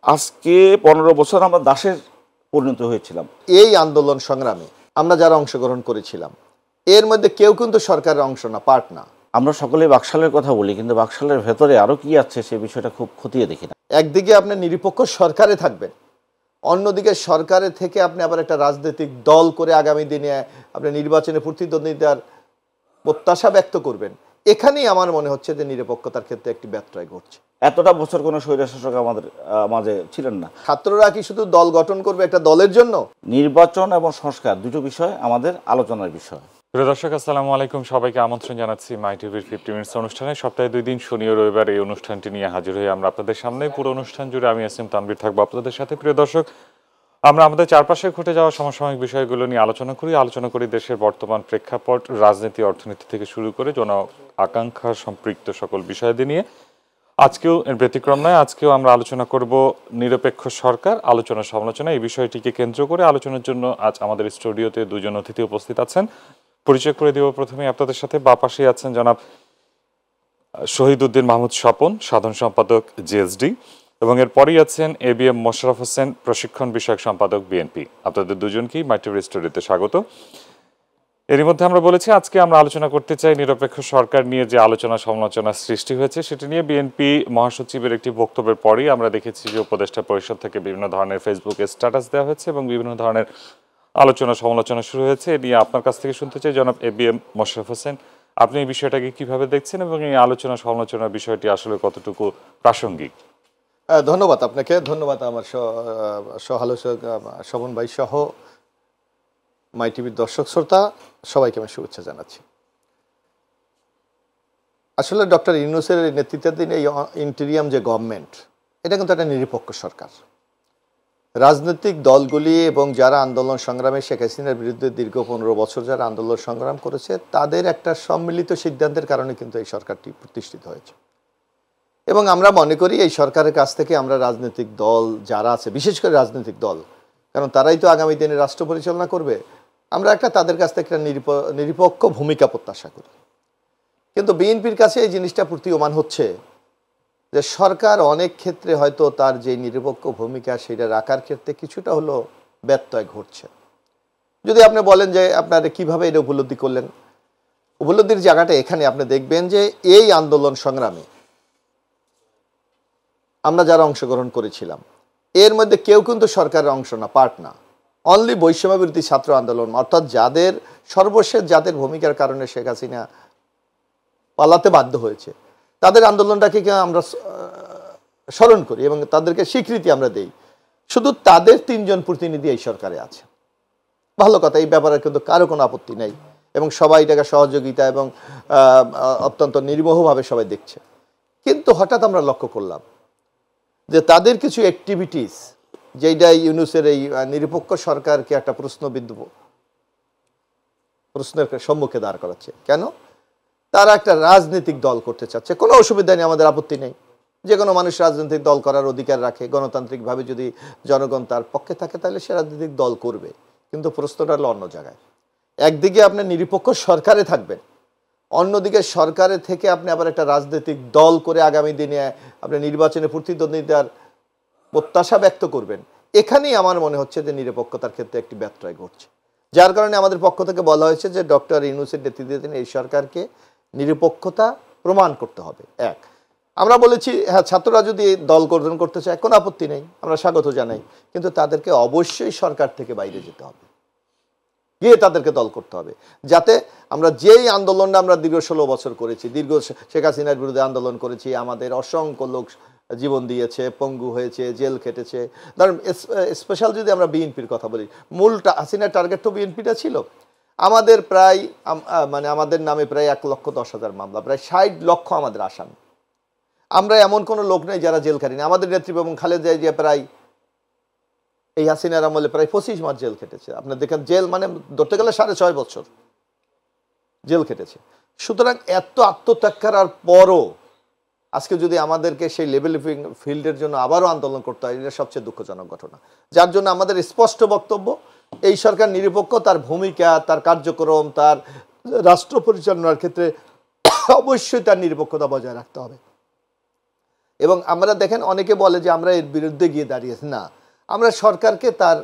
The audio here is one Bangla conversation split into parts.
আজকে 15 বছর আমরা দাসের পরিণত হয়েছিলাম। এই আন্দোলন সংগ্রামে আমরা যারা অংশগ্রহণ করেছিলাম এর মধ্যে কেউ কিন্তু সরকারের অংশ না, পার্ট না। আমরা সকলে বাকশালের কথা বলি, কিন্তু বাকশালের ভেতরে আরও কি আছে সে বিষয়টা খুব খতিয়ে দেখি না। একদিকে আপনি নিরপেক্ষ সরকারে থাকবেন, অন্যদিকে সরকারে থেকে আপনি আবার একটা রাজনৈতিক দল করে আগামী দিনে আপনি নির্বাচনে প্রতিদ্বন্দ্বিতার প্রত্যাশা ব্যক্ত করবেন। এখানেই আমার মনে হচ্ছে যে নিরপেক্ষতার ক্ষেত্রে একটি ব্যত্যয় ঘটছে। এতটা বছর কোনো স্বৈরশাসক আমাদের মাঝে ছিলেন না। ছাত্ররা কি শুধু দল গঠন করবে একটা দলের জন্য? নির্বাচন এবং সংস্কার দুটো বিষয় আমাদের আলোচনার বিষয়। প্রিয় দর্শক, আসসালামু আলাইকুম। সবাইকে আমন্ত্রণ জানাচ্ছি মাই টিভির 50 মিনিটস অনুষ্ঠানে। সপ্তাহে 2 দিন শনি ও রবিবার এই অনুষ্ঠানটি নিয়ে হাজির হয়ে আমরা আপনাদের সামনে। পুরো অনুষ্ঠান জুড়ে আমি আসিম তানভীর থাকবো আপনাদের সাথে। প্রিয় দর্শক, আমরা আমাদের চারপাশে ঘটে যাওয়া সমসাময়িক বিষয়গুলো নিয়ে আলোচনা করি দেশের বর্তমান প্রেক্ষাপট, রাজনীতি, অর্থনীতি থেকে শুরু করে জন আকাঙ্ক্ষা সম্পৃক্ত সকল বিষয়াদি নিয়ে। আজকেও এর ব্যতিক্রম নয়। আজকেও আমরা আলোচনা করব নিরপেক্ষ সরকার, আলোচনা সমালোচনা। এই বিষয়টিকে কেন্দ্র করে আলোচনার জন্য আজ আমাদের স্টুডিওতে দুজন অতিথি উপস্থিত আছেন। পরিচয় করে দেব প্রথমে আপনাদের সাথে। বা পাশে আছেন জনাব শহীদউদ্দিন মাহমুদ স্বপন, সাধারণ সম্পাদক জেএসডি, এবং এরপরই আছেন ABM মোশাররফ হোসেন, প্রশিক্ষণ বিষয়ক সম্পাদক বিএনপি। আপনাদের দুজনকেই মাই টিভির স্টুডিওতে স্বাগত। এরই মধ্যে আমরা বলেছি আজকে আমরা আলোচনা করতে চাই নিরপেক্ষ সরকার নিয়ে যে আলোচনা সমালোচনা সৃষ্টি হয়েছে সেটি নিয়ে। বিএনপি মহাসচিবের একটি বক্তব্যের পরেই আমরা দেখেছি যে উপদেষ্টা পরিষদ থেকে বিভিন্ন ধরনের ফেসবুকে স্ট্যাটাস দেওয়া হয়েছে এবং বিভিন্ন ধরনের আলোচনা সমালোচনা শুরু হয়েছে। এ নিয়ে আপনার কাছ থেকে শুনতে চাই জনাব ABM মোশাররফ হোসেন, আপনি এই বিষয়টাকে কিভাবে দেখছেন এবং এই আলোচনা সমালোচনার বিষয়টি আসলে কতটুকু প্রাসঙ্গিক? ধন্যবাদ আপনাকে, ধন্যবাদ আমার সহ-আলোচক শোভন ভাই সহ মাই টিভির দর্শক শ্রোতা সবাইকে আমি শুভেচ্ছা জানাচ্ছি। আসলে ডক্টর ইউনূসের নেতৃত্বাধীন এই ইন্টেরিয়াম যে গভর্নমেন্ট, এটা কিন্তু একটা নিরপেক্ষ সরকার। রাজনৈতিক দলগুলি এবং যারা আন্দোলন সংগ্রামে শেখ হাসিনার বিরুদ্ধে দীর্ঘ 15 বছর যারা আন্দোলন সংগ্রাম করেছে তাদের একটা সম্মিলিত সিদ্ধান্তের কারণে কিন্তু এই সরকারটি প্রতিষ্ঠিত হয়েছে। এবং আমরা মনে করি এই সরকারের কাছ থেকে আমরা রাজনৈতিক দল যারা আছে, বিশেষ করে রাজনৈতিক দল, কারণ তারাই তো আগামী দিনে রাষ্ট্র পরিচালনা করবে, আমরা তাদের কাছ থেকে একটা নিরপেক্ষ ভূমিকা প্রত্যাশা করি। কিন্তু বিএনপির কাছে এই জিনিসটা প্রতীয়মান হচ্ছে যে সরকার অনেক ক্ষেত্রে হয়তো তার যে নিরপেক্ষ ভূমিকা সেটা রাখার ক্ষেত্রে কিছুটা হলো ব্যত্যয় ঘটছে। যদি আপনি বলেন যে আপনারা কিভাবে এটা উপলব্ধি করলেন, উপলব্ধির জায়গাটা এখানে আপনি দেখবেন যে এই আন্দোলন সংগ্রামে আমরা যারা অংশগ্রহণ করেছিলাম এর মধ্যে কেউ কিন্তু সরকারের অংশ না, পার্ট না। অনলি বৈষম্য বিরোধী ছাত্র আন্দোলন, অর্থাৎ যাদের সর্বশেষ যাদের ভূমিকার কারণে শেখ হাসিনা পালাতে বাধ্য হয়েছে তাদের আন্দোলনটাকে আমরা স্মরণ করি এবং তাদেরকে স্বীকৃতি আমরা দেই। শুধু তাদের 3 জন প্রতিনিধি এই সরকারে আছে, ভালো কথা, এই ব্যাপারে কিন্তু কারো কোনো আপত্তি নেই এবং সবাই এটাকে সহযোগিতা এবং অত্যন্ত নির্মোহভাবে সবাই দেখছে। কিন্তু হঠাৎ আমরা লক্ষ্য করলাম যে তাদের কিছু অ্যাক্টিভিটিস যেটা ইউনূসের এই নিরপেক্ষ সরকারকে একটা প্রশ্নের সম্মুখে দাঁড় করাচ্ছে। কেন? তারা একটা রাজনৈতিক দল করতে চাচ্ছে। কোনো অসুবিধা নেই, আমাদের আপত্তি নেই, যে কোনো মানুষ রাজনৈতিক দল করার অধিকার রাখে। গণতান্ত্রিকভাবে যদি জনগণ তার পক্ষে থাকে তাহলে সে রাজনৈতিক দল করবে। কিন্তু প্রশ্নটা হলো অন্য জায়গায়। একদিকে আপনি নিরপেক্ষ সরকারে থাকবেন, অন্যদিকে সরকারে থেকে আপনি আবার একটা রাজনৈতিক দল করে আগামী দিনে আপনি নির্বাচনে প্রতিদ্বন্দ্বিতার প্রত্যাশা ব্যক্ত করবেন। এখানেই আমার মনে হচ্ছে যে নিরপেক্ষতার ক্ষেত্রে একটি ব্যত্যয় ঘটছে। যার কারণে আমাদের পক্ষ থেকে বলা হয়েছে যে ডক্টর ইউনূসের নেতৃত্বাধীন এই সরকারকে নিরপেক্ষতা প্রমাণ করতে হবে। এক, আমরা বলেছি হ্যাঁ, ছাত্ররা যদি দল গঠন করতে চায় কোনো আপত্তি নেই, আমরা স্বাগত জানাই, কিন্তু তাদেরকে অবশ্যই সরকার থেকে বাইরে যেতে হবে, গিয়ে তাদেরকে দল করতে হবে, যাতে আমরা যেই আন্দোলনটা আমরা দীর্ঘ 16 বছর করেছি, দীর্ঘ শেখ হাসিনার বিরুদ্ধে আন্দোলন করেছি, আমাদের অসংখ্য লোক জীবন দিয়েছে, পঙ্গু হয়েছে, জেল খেটেছে। ধরেন স্পেশাল যদি আমরা বিএনপির কথা বলি, মূল হাসিনার টার্গেট তো বিএনপিটা ছিল। আমাদের প্রায় আমাদের নামে প্রায় 1,10,000 মামলা, প্রায় 60 লক্ষ আমাদের আসামি। আমরা এমন কোনো লোক নেই যারা জেল খাটিনি। আমাদের নেতৃত্ব এবং খালেদা জিয়া প্রায় এই হাসিনার আমলে প্রায় 25 মাস জেল খেটেছে। আপনার দেখেন, জেল মানে ধরতে গেলে 6.5 বছর জেল খেটেছে। সুতরাং এত আত্মত্যাগ করার পরও আজকে যদি আমাদেরকে সেই লেভেল ফিল্ডের জন্য আবারও আন্দোলন করতে হয়, এটা সবচেয়ে দুঃখজনক ঘটনা। যার জন্য আমাদের স্পষ্ট বক্তব্য, এই সরকার নিরপেক্ষ, তার ভূমিকা, তার কার্যক্রম, তার রাষ্ট্র পরিচালনার ক্ষেত্রে অবশ্যই তার নিরপেক্ষতা বজায় রাখতে হবে। এবং আমরা দেখেন অনেকে বলে যে আমরা এর বিরুদ্ধে গিয়ে দাঁড়িয়েছি, না, আমরা সরকারকে তার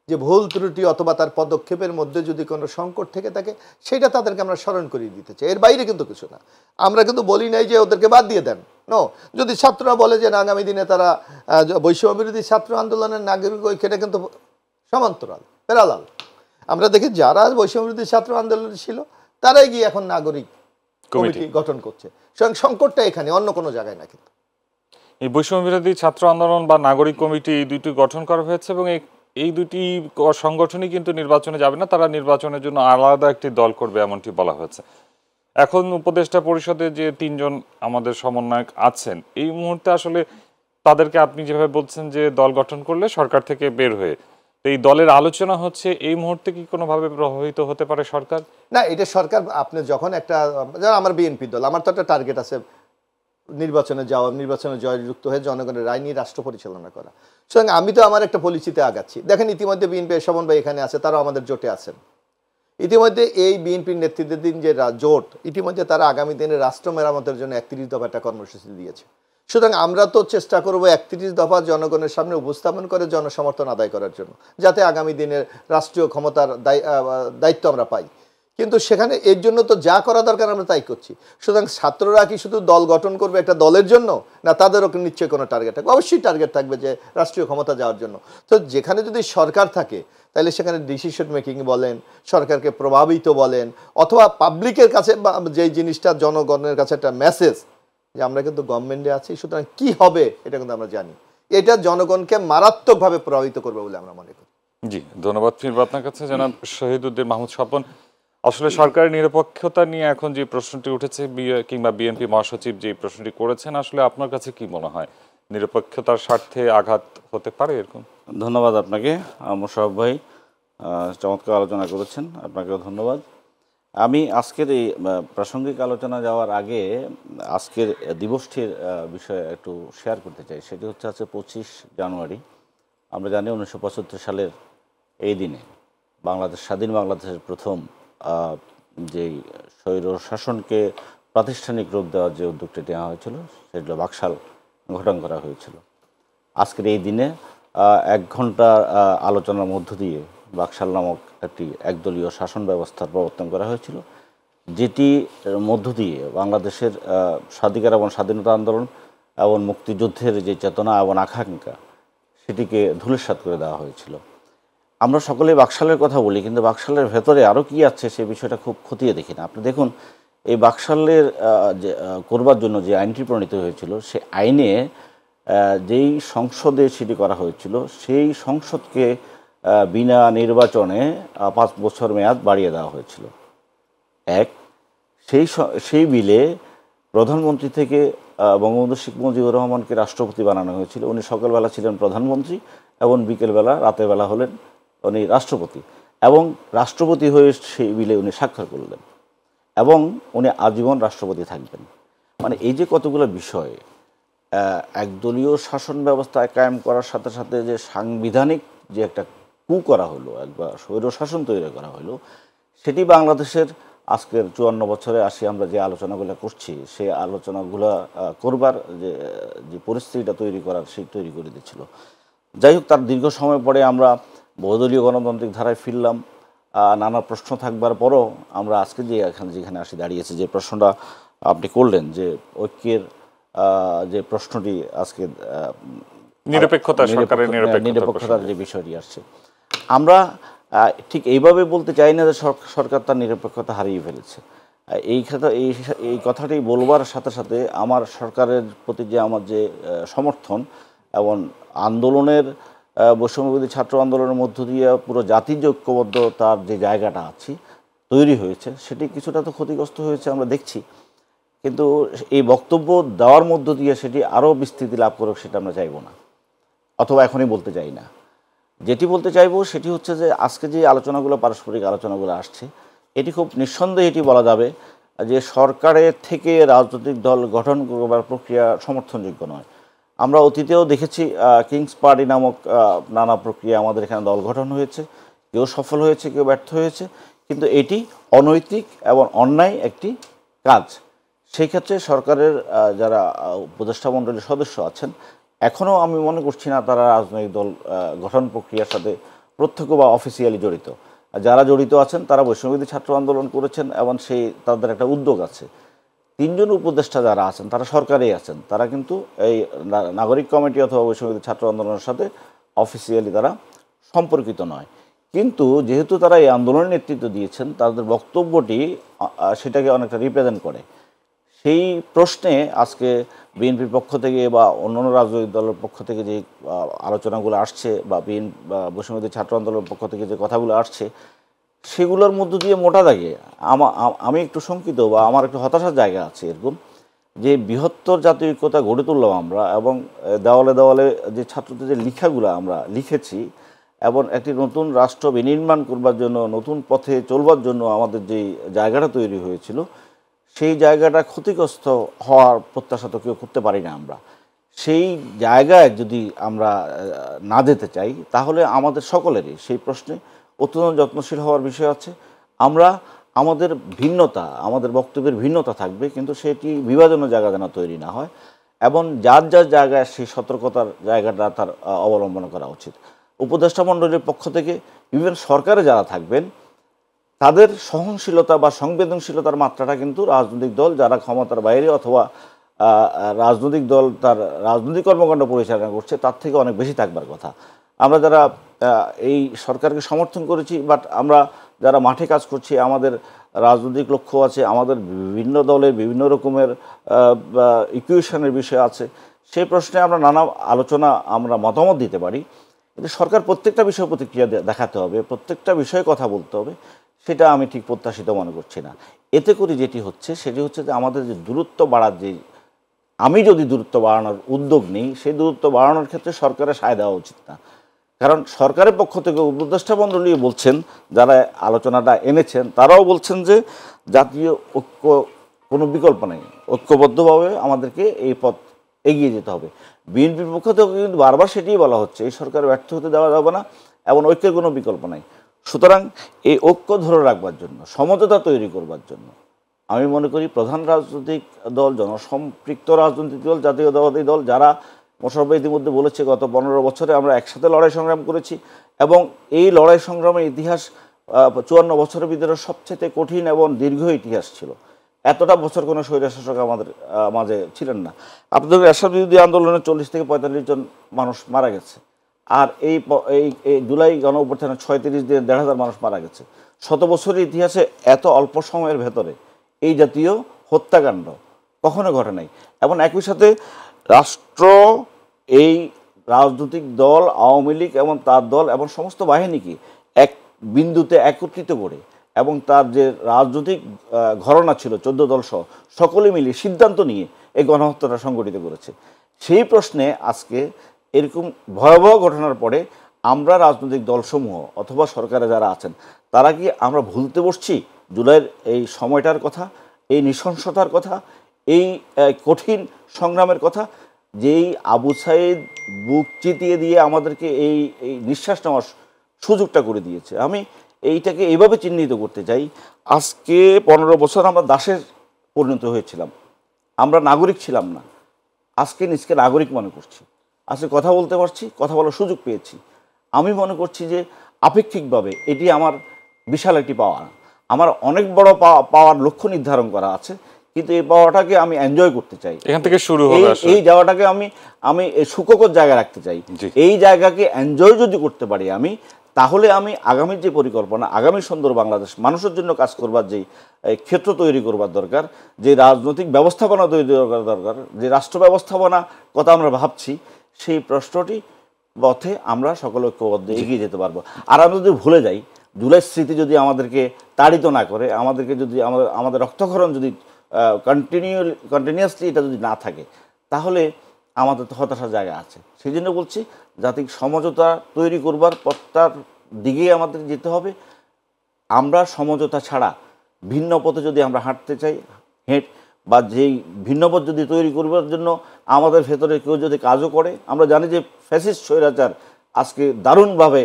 যে ভুল ত্রুটি অথবা তার পদক্ষেপের মধ্যে যদি কোনো সংকট থেকে থাকে সেটা তাদেরকে আমরা স্মরণ করিয়ে দিতে চাই, এর বাইরে কিন্তু কিছু না। আমরা কিন্তু বলি নাই যে ওদেরকে বাদ দিয়ে দেন, নো। যদি ছাত্ররা বলে যে না, আগামী দিনে তারা বৈষম্য বিরোধী ছাত্র আন্দোলনের নাগরিক ঐক্যটা কিন্তু সমান্তরাল, প্যারালাল। আমরা দেখি যারা বৈষম্য বিরোধী ছাত্র আন্দোলন ছিল তারাই গিয়ে এখন নাগরিক কমিটি গঠন করছে। সুতরাং সংকটটা এখানে, অন্য কোনো জায়গায় না। কিন্তু এই বৈষম্য বিরোধী ছাত্র আন্দোলন বা নাগরিক কমিটি এই দুইটি গঠন করা হয়েছে এবং এই দুটি সংগঠনই কিন্তু নির্বাচনে যাবে না, তারা নির্বাচনের জন্য আলাদা একটি দল করবে এমনটি বলা হয়েছে। এখন উপদেষ্টা পরিষদে যে 3 জন আমাদের সমন্বয়ক আছেন, এই মুহূর্তে আসলে তাদেরকে আপনি যেভাবে বলছেন যে দল গঠন করলে সরকার থেকে বের হয়ে, তো এই দলের আলোচনা হচ্ছে, এই মুহূর্তে কি কোনোভাবে প্রভাবিত হতে পারে সরকার? না, এটা সরকার, আপনি যখন একটা, আমার বিএনপি দল, আমার তো একটা টার্গেট আছে নির্বাচনে যাওয়া, নির্বাচনে জয়যুক্ত হয়ে জনগণের রায় নিয়ে রাষ্ট্র পরিচালনা করা। সুতরাং আমি তো আমার একটা পলিসিতে আগাচ্ছি। দেখেন ইতিমধ্যে বিএনপি শোভন ভাই এখানে আছে, তারাও আমাদের জোটে আছেন। ইতিমধ্যে এই বিএনপির নেতৃত্বাধীন যে জোট, ইতিমধ্যে তারা আগামী দিনে রাষ্ট্র মেরামতের জন্য 31 দফা একটা কর্মসূচি দিয়েছে। সুতরাং আমরা তো চেষ্টা করব 31 দফা জনগণের সামনে উপস্থাপন করে জনসমর্থন আদায় করার জন্য, যাতে আগামী দিনের রাষ্ট্রীয় ক্ষমতার দায়িত্ব আমরা পাই। কিন্তু সেখানে এর জন্য তো যা করা দরকার আমরা তাই করছি। সুতরাং ছাত্ররা কি শুধু দল গঠন করবে একটা দলের জন্য, না তাদেরও নিশ্চয়ই কোনো টার্গেট থাকবে? অবশ্যই টার্গেট থাকবে যে রাষ্ট্রীয় ক্ষমতা যাওয়ার জন্য। তো যেখানে যদি সরকার থাকে তাহলে সেখানে ডিসিশন মেকিং বলেন, সরকারকে প্রভাবিত বলেন, অথবা পাবলিকের কাছে যেই জিনিসটা জনগণের কাছে একটা মেসেজ যে আমরা কিন্তু গভর্নমেন্টে আছি, সুতরাং কি হবে এটা কিন্তু আমরা জানি, এটা জনগণকে মারাত্মকভাবে প্রভাবিত করবে বলে আমরা মনে করি। জি, ধন্যবাদ ফিরবো আপনার কাছে জনাব শহীদউদ্দিন মাহমুদ স্বপন। আসলে সরকারের নিরপেক্ষতা নিয়ে এখন যে প্রশ্নটি উঠেছে, কিংবা বিএনপি মহাসচিব যে প্রশ্নটি করেছেন, আসলে আপনার কাছে কি মনে হয় নিরপেক্ষতার স্বার্থে আঘাত হতে পারে এরকম? ধন্যবাদ আপনাকে, মোশাররফ ভাই, চমৎকার আলোচনা করেছেন, আপনাকেও ধন্যবাদ। আমি আজকের এই প্রাসঙ্গিক আলোচনা যাওয়ার আগে আজকের দিবসটির বিষয়ে একটু শেয়ার করতে চাই। সেটি হচ্ছে আজকে 25 জানুয়ারি। আমরা জানি 1975 সালের এই দিনে স্বাধীন বাংলাদেশের প্রথম যেই স্বৈর শাসনকে প্রাতিষ্ঠানিক রূপ দেওয়ার যে উদ্যোগটি নেওয়া হয়েছিল সেগুলো বাকশাল গঠন করা হয়েছিল। আজকের এই দিনে 1 ঘন্টার আলোচনার মধ্য দিয়ে বাকশাল নামক একটি একদলীয় শাসন ব্যবস্থার প্রবর্তন করা হয়েছিল, যেটির মধ্য দিয়ে বাংলাদেশের স্বাধিকার এবং স্বাধীনতা আন্দোলন এবং মুক্তিযুদ্ধের যে চেতনা এবং আকাঙ্ক্ষা সেটিকে ধূলিসাৎ করে দেওয়া হয়েছিল। আমরা সকলে বাকশালের কথা বলি, কিন্তু বাকশালের ভেতরে আরও কী আছে সে বিষয়টা খুব খতিয়ে দেখি না। আপনি দেখুন, এই বাকশালের যে করবার জন্য যে আইনটি প্রণীত হয়েছিল, সে আইনে যেই সংসদে সেটি করা হয়েছিল, সেই সংসদকে বিনা নির্বাচনে 5 বছর মেয়াদ বাড়িয়ে দেওয়া হয়েছিল। সেই বিলে প্রধানমন্ত্রী থেকে বঙ্গবন্ধু শেখ মুজিবুর রহমানকে রাষ্ট্রপতি বানানো হয়েছিল। উনি সকালবেলা ছিলেন প্রধানমন্ত্রী এবং বিকেলবেলা রাতের বেলা হলেন উনি রাষ্ট্রপতি, এবং রাষ্ট্রপতি হয়ে সেই বিলে উনি স্বাক্ষর করলেন এবং উনি আজীবন রাষ্ট্রপতি থাকবেন। মানে এই যে কতগুলো বিষয়, একদলীয় শাসন ব্যবস্থা কায়েম করার সাথে সাথে যে সাংবিধানিক যে একটা করা হলো, একবার স্বৈর শাসন তৈরি করা হলো, সেটি বাংলাদেশের আজকের 54 বছরে আসি আমরা যে আলোচনাগুলো করছি, সেই আলোচনাগুলো করবার যে পরিস্থিতিটা তৈরি করে দিচ্ছিল। যাই হোক, তার দীর্ঘ সময় পরে আমরা বহুদলীয় গণতান্ত্রিক ধারায় ফিরলাম। নানা প্রশ্ন থাকবার পরও আমরা আজকে যেখানে আসি দাঁড়িয়েছি, যে প্রশ্নটা আপনি করলেন, যে ঐক্যের যে প্রশ্নটি আজকে নিরপেক্ষতার যে বিষয়টি আসছে, আমরা ঠিক এইভাবে বলতে চাই না যে সরকার তার নিরপেক্ষতা হারিয়ে ফেলেছে। এই কথাটি বলবার সাথে সাথে আমার সরকারের প্রতি যে আমার যে সমর্থন এবং আন্দোলনের বৈষম্যবিরোধী ছাত্র আন্দোলনের মধ্য দিয়ে পুরো জাতির যে ঐক্যবদ্ধ তার যে জায়গাটা আছে তৈরি হয়েছে, সেটি কিছুটা তো ক্ষতিগ্রস্ত হয়েছে আমরা দেখছি। কিন্তু এই বক্তব্য দেওয়ার মধ্য দিয়ে সেটি আরও বিস্তৃতি লাভ করুক সেটা আমরা চাইব না, অথবা এখনই বলতে চাই না। যেটি বলতে চাইব সেটি হচ্ছে যে আজকে যে আলোচনাগুলো, পারস্পরিক আলোচনাগুলো আসছে, এটি খুব নিঃসন্দেহে এটি বলা যাবে যে সরকারের থেকে রাজনৈতিক দল গঠন করবার প্রক্রিয়া সমর্থনযোগ্য নয়। আমরা অতীতেও দেখেছি কিংস পার্টি নামক নানা প্রক্রিয়া আমাদের এখানে দল গঠন হয়েছে, কেউ সফল হয়েছে, কেউ ব্যর্থ হয়েছে, কিন্তু এটি অনৈতিক এবং অন্যায় একটি কাজ। সেই ক্ষেত্রে সরকারের যারা উপদেষ্টা মণ্ডলীর সদস্য আছেন, এখনও আমি মনে করছি না তারা রাজনৈতিক দল গঠন প্রক্রিয়ার সাথে প্রত্যক্ষ বা অফিসিয়ালি জড়িত। যারা জড়িত আছেন তারা বৈষম্যবিরোধী ছাত্র আন্দোলন করেছেন এবং সেই তাদের একটা উদ্যোগ আছে। তিনজন উপদেষ্টা যারা আছেন তারা সরকারেই আছেন, তারা কিন্তু এই নাগরিক কমিটি অথবা বৈষম্যবিরোধী ছাত্র আন্দোলনের সাথে অফিসিয়ালি তারা সম্পর্কিত নয়। কিন্তু যেহেতু তারা এই আন্দোলনের নেতৃত্ব দিয়েছেন, তাদের বক্তব্যটি সেটাকে অনেকটা রিপ্রেজেন্ট করে। সেই প্রশ্নে আজকে বিএনপির পক্ষ থেকে বা অন্যান্য রাজনৈতিক দলের পক্ষ থেকে যে আলোচনাগুলো আসছে বা বৈষম্যবিরোধী ছাত্র আন্দোলনের পক্ষ থেকে যে কথাগুলো আসছে, সেগুলোর মধ্য দিয়ে মোটা দাগে আমি একটু শঙ্কিত বা আমার একটু হতাশার জায়গা আছে এরকম, যে বৃহত্তর জাতীয় ঐক্যতা গড়ে তুললাম আমরা এবং দেওয়ালে দেওয়ালে যে ছাত্রদের যে লেখাগুলো আমরা লিখেছি এবং একটি নতুন রাষ্ট্র বিনির্মাণ করবার জন্য, নতুন পথে চলবার জন্য আমাদের যে জায়গাটা তৈরি হয়েছিল, সেই জায়গাটা ক্ষতিগ্রস্ত হওয়ার প্রত্যাশা তো কেউ করতে পারি না আমরা। সেই জায়গায় যদি আমরা না যেতে চাই, তাহলে আমাদের সকলেরই সেই প্রশ্নে অত্যন্ত যত্নশীল হওয়ার বিষয় আছে। আমরা আমাদের ভিন্নতা, আমাদের বক্তব্যের ভিন্নতা থাকবে, কিন্তু সেটি বিভাজনের জায়গা যেন তৈরি না হয় এবং যার যার জায়গায় সেই সতর্কতার জায়গাটা তার অবলম্বন করা উচিত। উপদেষ্টা মণ্ডলীর পক্ষ থেকে ইভেন সরকারে যারা থাকবেন, তাদের সহনশীলতা বা সংবেদনশীলতার মাত্রাটা কিন্তু রাজনৈতিক দল যারা ক্ষমতার বাইরে অথবা রাজনৈতিক দল তার রাজনৈতিক কর্মকাণ্ড পরিচালনা করছে তার থেকে অনেক বেশি থাকবার কথা। আমরা যারা এই সরকারকে সমর্থন করেছি, বাট আমরা যারা মাঠে কাজ করছি, আমাদের রাজনৈতিক লক্ষ্য আছে, আমাদের বিভিন্ন দলের বিভিন্ন রকমের ইকুয়েশনের বিষয় আছে, সেই প্রশ্নে আমরা নানা আলোচনা, আমরা মতামত দিতে পারি। কিন্তু সরকার প্রত্যেকটা বিষয়ে প্রতিক্রিয়া দেখাতে হবে, প্রত্যেকটা বিষয়ে কথা বলতে হবে, সেটা আমি ঠিক প্রত্যাশিত মনে করছি না। এতে করে যেটি হচ্ছে সেটি হচ্ছে যে আমাদের যে দূরত্ব বাড়ার যে, আমি যদি দূরত্ব বাড়ানোর উদ্যোগ নিই, সেই দূরত্ব বাড়ানোর ক্ষেত্রে সরকারের সায় দেওয়া উচিত না। কারণ সরকারের পক্ষ থেকে উপদেষ্টা মণ্ডলী বলছেন, যারা আলোচনাটা এনেছেন তারাও বলছেন যে জাতীয় ঐক্য কোনো বিকল্প নেই, ঐক্যবদ্ধভাবে আমাদেরকে এই পথ এগিয়ে যেতে হবে। বিএনপির পক্ষ থেকে কিন্তু বারবার সেটিই বলা হচ্ছে, এই সরকার ব্যর্থ হতে দেওয়া যাবে না এবং ঐক্যের কোনো বিকল্প নাই। সুতরাং এই ঐক্য ধরে রাখবার জন্য, সমঝোতা তৈরি করবার জন্য আমি মনে করি প্রধান রাজনৈতিক দল, জনসম্পৃক্ত রাজনৈতিক দল, জাতীয়তাবাদী দল, যারা মোশাররফ ভাই ইতিমধ্যে বলেছে গত 15 বছরে আমরা একসাথে লড়াই সংগ্রাম করেছি এবং এই লড়াই সংগ্রামের ইতিহাস 54 বছরের ভিতরে সবচেয়ে কঠিন এবং দীর্ঘ ইতিহাস ছিল। এতটা বছর কোনো স্বৈরশাসক আমাদের মাঝে ছিলেন না। আপনাদের এরশাদ বিরোধী আন্দোলনে 40 থেকে 45 জন মানুষ মারা গেছে, আর এই জুলাই গণ অভ্যুত্থানে 36 দিনে 1,500 মানুষ মারা গেছে। 100 বছরের ইতিহাসে এত অল্প সময়ের ভেতরে এই জাতীয় হত্যাকাণ্ড কখনো ঘটে নাই। এবং একই সাথে রাষ্ট্র, এই রাজনৈতিক দল আওয়ামী লীগ এবং তার দল এবং সমস্ত বাহিনীকে এক বিন্দুতে একত্রিত করে এবং তার যে রাজনৈতিক ঘরানা ছিল 14 দল সহ সকলে মিলে সিদ্ধান্ত নিয়ে এই গণহত্যাটা সংগঠিত করেছে। সেই প্রশ্নে আজকে এরকম ভয়াবহ ঘটনার পরে আমরা রাজনৈতিক দলসমূহ অথবা সরকারে যারা আছেন, তারা কি আমরা ভুলতে বসছি জুলাইয়ের এই সময়টার কথা, এই নৃশংসতার কথা, এই কঠিন সংগ্রামের কথা, যেই আবু সাইদ বুক চিতিয়ে দিয়ে আমাদেরকে এই নিঃশ্বাস নেওয়ার সুযোগটা করে দিয়েছে। আমি এইটাকে এইভাবে চিহ্নিত করতে চাই, আজকে 15 বছর আমরা দাসের পরিণত হয়েছিলাম, আমরা নাগরিক ছিলাম না, আজকে নিজকে নাগরিক মনে করছি, আজকে কথা বলতে পারছি, কথা বলার সুযোগ পেয়েছি। আমি মনে করছি যে আপেক্ষিকভাবে এটি আমার বিশাল একটি পাওয়া। আমার অনেক বড় পাওয়ার লক্ষ্য নির্ধারণ করা আছে, কিন্তু এই পাওয়াটাকে আমি এনজয় করতে চাই। এখান থেকে শুরু হবে এই যাওয়াটাকে আমি সুখকর জায়গায় রাখতে চাই। এই জায়গাকে এনজয় যদি করতে পারি আমি, তাহলে আমি আগামীর যে পরিকল্পনা, আগামী সুন্দর বাংলাদেশ মানুষের জন্য কাজ করবার যেই ক্ষেত্র তৈরি করবার দরকার, যে রাজনৈতিক ব্যবস্থাপনা তৈরি করার দরকার, যে রাষ্ট্র ব্যবস্থাপনা কথা আমরা ভাবছি, সেই প্রশ্নটি পথে আমরা সকলে ঐক্যবদ্ধ এগিয়ে যেতে পারবো। আর আমরা যদি ভুলে যাই, জুলাই স্মৃতি যদি আমাদেরকে তাড়িত না করে, আমাদেরকে যদি আমাদের রক্তক্ষরণ যদি কন্টিনিউয়াসলি এটা যদি না থাকে, তাহলে আমাদের তো হতাশার জায়গা আছে। সেই জন্য বলছি, জাতিক সমঝোতা তৈরি করবার পথটার দিকেই আমাদের যেতে হবে। আমরা সমঝোতা ছাড়া ভিন্ন পথে যদি আমরা হাঁটতে চাই, বা যেই ভিন্ন পথ যদি তৈরি করবার জন্য আমাদের ভেতরে কেউ যদি কাজও করে, আমরা জানি যে ফ্যাসিস্ট স্বৈরাচার আজকে দারুণভাবে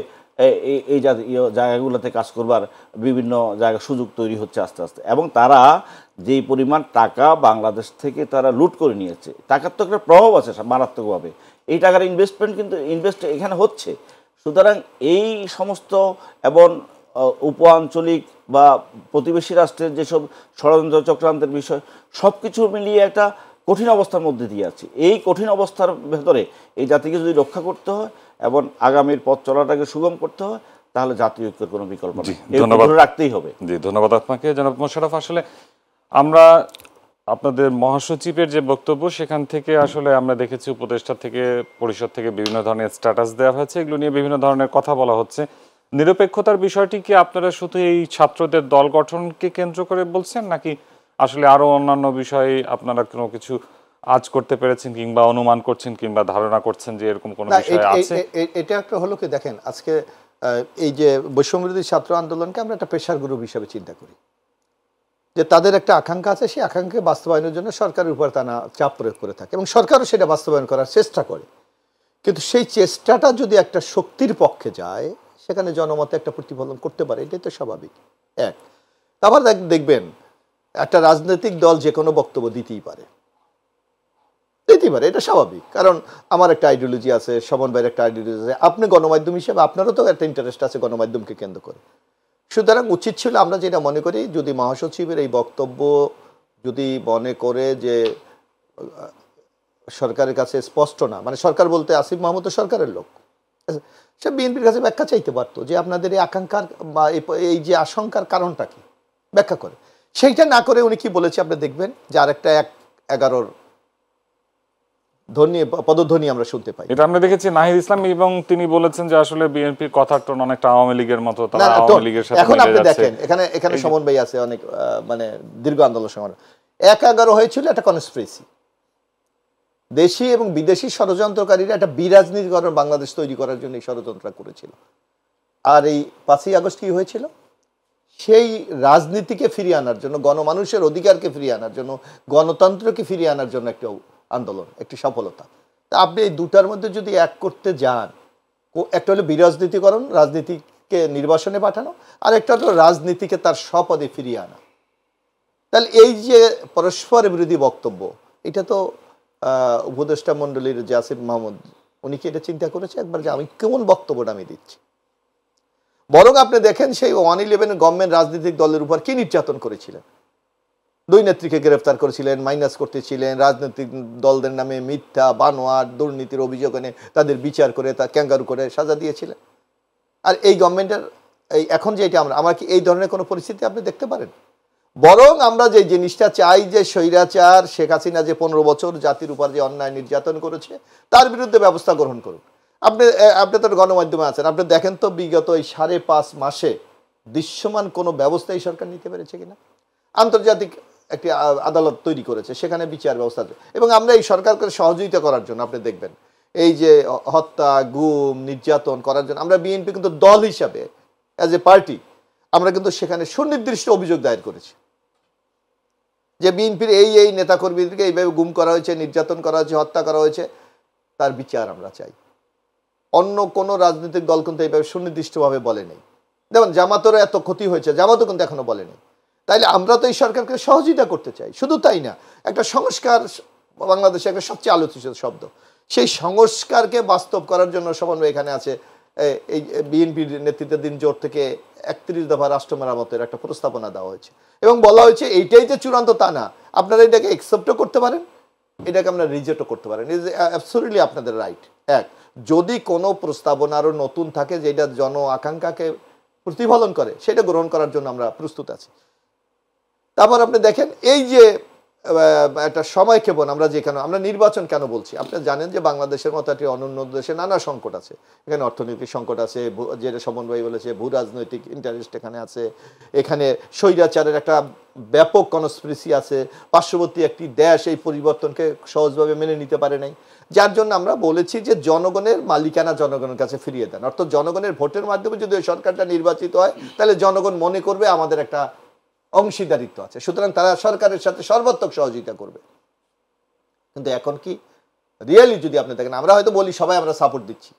এই জাতীয় জায়গাগুলোতে কাজ করবার বিভিন্ন জায়গা সুযোগ তৈরি হচ্ছে আস্তে আস্তে, এবং তারা যেই পরিমাণ টাকা বাংলাদেশ থেকে তারা লুট করে নিয়েছে, টাকার তো একটা প্রভাব আছে মারাত্মকভাবে, এই টাকার ইনভেস্ট এখানে হচ্ছে। সুতরাং এই সমস্ত এবং উপ আঞ্চলিক বা প্রতিবেশী রাষ্ট্রের যেসব ষড়যন্ত্র চক্রান্তের বিষয়, সব কিছু মিলিয়ে একটা কঠিন অবস্থার মধ্যে দিয়ে আছে। এই কঠিন অবস্থার ভেতরে এই জাতিকে যদি রক্ষা করতে হয় এবং আগামীর পথ চলাটাকে সুগম করতে হয়, তাহলে জাতীয় ঐক্যের কোনো বিকল্প নেই, ধন্যবাদ রাখতেই হবে। জি, ধন্যবাদ আপনাকে জনাব মোশাররফ। আসলে আমরা আপনাদের মহাসচিবের যে বক্তব্য, সেখান থেকে আসলে আমরা দেখেছি উপদেষ্টা থেকে, পরিষদ থেকে বিভিন্ন ধরনের স্ট্যাটাস দেওয়া হয়েছে, এগুলো নিয়ে বিভিন্ন ধরনের কথা বলা হচ্ছে। নিরপেক্ষতার বিষয়টি কি আপনারা শুধু এই ছাত্রদের দল গঠনকে কেন্দ্র করে বলছেন, নাকি আসলে আরো অন্যান্য বিষয়ে আপনারা কোনো কিছু আজ করতে পেরেছেন, কিংবা অনুমান করছেন, কিংবা ধারণা করছেন যে এরকম কোনো বিষয় আছে? এটা একটা হলো কি, দেখেন আজকে এই যে বৈষম্যবিরোধী ছাত্র আন্দোলনকে আমরা একটা প্রেশার গ্রুপ হিসেবে চিন্তা করি, যে তাদের একটা আকাঙ্ক্ষা আছে, সেই আকাঙ্ক্ষা বাস্তবায়নের জন্য সরকারের উপর তারা চাপ প্রয়োগ করে থাকে এবং সরকারও সেটা বাস্তবায়ন করার চেষ্টা করে। কিন্তু সেই চেষ্টাটা যদি একটা শক্তির পক্ষে যায়, সেখানে জনমতে একটা প্রতিফলন করতে পারে, এটাই তো স্বাভাবিক। এক, আবার দেখবেন একটা রাজনৈতিক দল যে কোনো বক্তব্য দিতেই পারে, এটা স্বাভাবিক, কারণ আমার একটা আইডিওলজি আছে, শমন ভাইয়ের একটা আইডিওলজি আছে, আপনি গণমাধ্যম হিসেবে আপনারও তো একটা ইন্টারেস্ট আছে গণমাধ্যমকে কেন্দ্র করে। সুতরাং উচিত ছিল, আমরা যেটা মনে করি, যদি মহাসচিবের এই বক্তব্য যদি মনে করে যে সরকারের কাছে স্পষ্ট না, মানে সরকার বলতে আসিফ মাহমুদ সরকারের লোক, সে বিএনপির কাছে ব্যাখ্যা চাইতে পারতো যে আপনাদের এই আকাঙ্ক্ষার বা এই যে আশঙ্কার কারণটা কি, ব্যাখ্যা করে। সেইটা না করে উনি কি বলেছে আপনি দেখবেন যে আরেকটা 1-11 পদধ্বনি আমরা শুনতে পাই। এটা আমরা দেখেছি নাহিদ ইসলাম, এবং তিনি বলেছেন যে আসলে বিএনপির কথার টোন অনেকটা আওয়ামী লীগের মতো, তারা আওয়ামী লীগের সাথে এখন মিলে আপনি যাচ্ছে। দেখেন এখানে সমন ভাই আছে, অনেক মানে দীর্ঘ আন্দোলন সময় 1-11 হয়েছিল একটা কনস্পিরেসি, দেশি এবং বিদেশি ষড়যন্ত্রকারীরা একটা বিরাজনীতিকরণ বাংলাদেশ তৈরি করার জন্য এই ষড়যন্ত্র করেছিল। আর এই 5ই আগস্ট কি হয়েছিল, সেই রাজনীতিকে ফিরিয়ে আনার জন্য, গণমানুষের অধিকারকে ফিরিয়ে আনার জন্য, গণতন্ত্রকে ফিরিয়ে আনার জন্য একটা আন্দোলন, একটি সফলতা। তা আপনি এই দুটার মধ্যে যদি এক করতে যান, একটা হলো বিরাজনীতিকরণ, রাজনীতিকে নির্বাসনে পাঠানো, আর একটা হলো রাজনীতিকে তার স্বপদে ফিরিয়ে আনা, তাহলে এই যে পরস্পর বিরোধী বক্তব্য, এটা তো উপদেষ্টা মণ্ডলীর যে আসিফ মাহমুদ, উনি কি এটা চিন্তা করেছে একবার যে আমি কেমন বক্তব্যটা আমি দিচ্ছি? বরং আপনি দেখেন সেই 111 গভর্নমেন্ট রাজনৈতিক দলের উপর কি নির্যাতন করেছিলেন। 2 নেত্রীকে গ্রেফতার করেছিলেন, মাইনাস করতেছিলেন, রাজনৈতিক দলদের নামে মিথ্যা বানোয়াট দুর্নীতির অভিযোগ এনে তাদের বিচার করে তা ক্যাঙ্গারু করে সাজা দিয়েছিলেন। আর এই গভর্নমেন্টের এই এখন যে এটা আমরা কি এই ধরনের কোনো পরিস্থিতি আপনি দেখতে পারেন? বরং আমরা যে জিনিসটা চাই, যে স্বৈরাচার শেখ হাসিনা যে 15 বছর জাতির উপর যে অন্যায় নির্যাতন করেছে, তার বিরুদ্ধে ব্যবস্থা গ্রহণ করুন। আপনি তো গণমাধ্যমে আছেন, আপনি দেখেন তো বিগত এই 5.5 মাসে দৃশ্যমান কোনো ব্যবস্থা এই সরকার নিতে পেরেছে কিনা। আন্তর্জাতিক একটি আদালত তৈরি করেছে, সেখানে বিচার ব্যবস্থা, এবং আমরা এই সরকারকে সহযোগিতা করার জন্য আপনি দেখবেন এই যে হত্যা গুম নির্যাতন করার জন্য আমরা বিএনপি কিন্তু দল হিসাবে অ্যাজ এ পার্টি আমরা কিন্তু সেখানে সুনির্দিষ্ট অভিযোগ দায়ের করেছি যে বিএনপির এই নেতাকর্মীদেরকে এইভাবে গুম করা হয়েছে, নির্যাতন করা হয়েছে, হত্যা করা হয়েছে, তার বিচার আমরা চাই। অন্য কোনো রাজনৈতিক দল কিন্তু এইভাবে সুনির্দিষ্টভাবে বলেনি। যেমন জামাতেরও এত ক্ষতি হয়েছে, জামাতও কিন্তু এখনো বলেনি। তাইলে আমরা তো এই সরকারকে সহযোগিতা করতে চাই। শুধু তাই না, একটা সংস্কার বাংলাদেশে একটা সবচেয়ে আলোচিত শব্দ, সেই সংস্কারকে বাস্তব করার জন্য সমন্বয় এখানে আছে। এই বিএনপির নেতৃত্বাধীন জোট থেকে 31 দফা রাষ্ট্র মেরামতের একটা প্রস্তাবনা দেওয়া হয়েছে এবং বলা হয়েছে এইটাই যে চূড়ান্ত তা না, আপনারা এটাকে অ্যাকসেপ্টও করতে পারেন, এটাকে আমরা রিজেক্টও করতে পারেন। ইজ অ্যাবসলিউটলি আপনাদের রাইট। এক, যদি কোনো প্রস্তাবনা আরও নতুন থাকে যেটা জন আকাঙ্ক্ষাকে প্রতিফলন করে, সেটা গ্রহণ করার জন্য আমরা প্রস্তুত আছি। তারপর আপনি দেখেন এই যে একটা সময় ক্ষেপণ, আমরা নির্বাচন কেন বলছি, আপনি জানেন যে বাংলাদেশের মতো একটি অনন্য দেশে নানা সংকট আছে। এখানে অর্থনৈতিক সংকট আছে, যেটা সমন্বয় বলেছে, ভূ রাজনৈতিক ইন্টারেস্ট এখানে আছে, এখানে স্বৈরাচারের একটা ব্যাপক কনস্পিরেসি আছে, পার্শ্ববর্তী একটি দেশ এই পরিবর্তনকে সহজভাবে মেনে নিতে পারে নাই, যার জন্য আমরা বলেছি যে জনগণের মালিকানা জনগণের কাছে ফিরিয়ে দেন। অর্থাৎ জনগণের ভোটের মাধ্যমে যদি ওই সরকারটা নির্বাচিত হয়, তাহলে জনগণ মনে করবে আমাদের একটা অংশীদারিত্ব আছে, সুতরাং তারা সরকারের সাথে সর্বাত্মক সহযোগিতা করবে। কিন্তু এখন কি রিয়েলি যদি আপনি দেখেন, আমরা হয়তো বলি সবাই আমরা সাপোর্ট দিচ্ছি,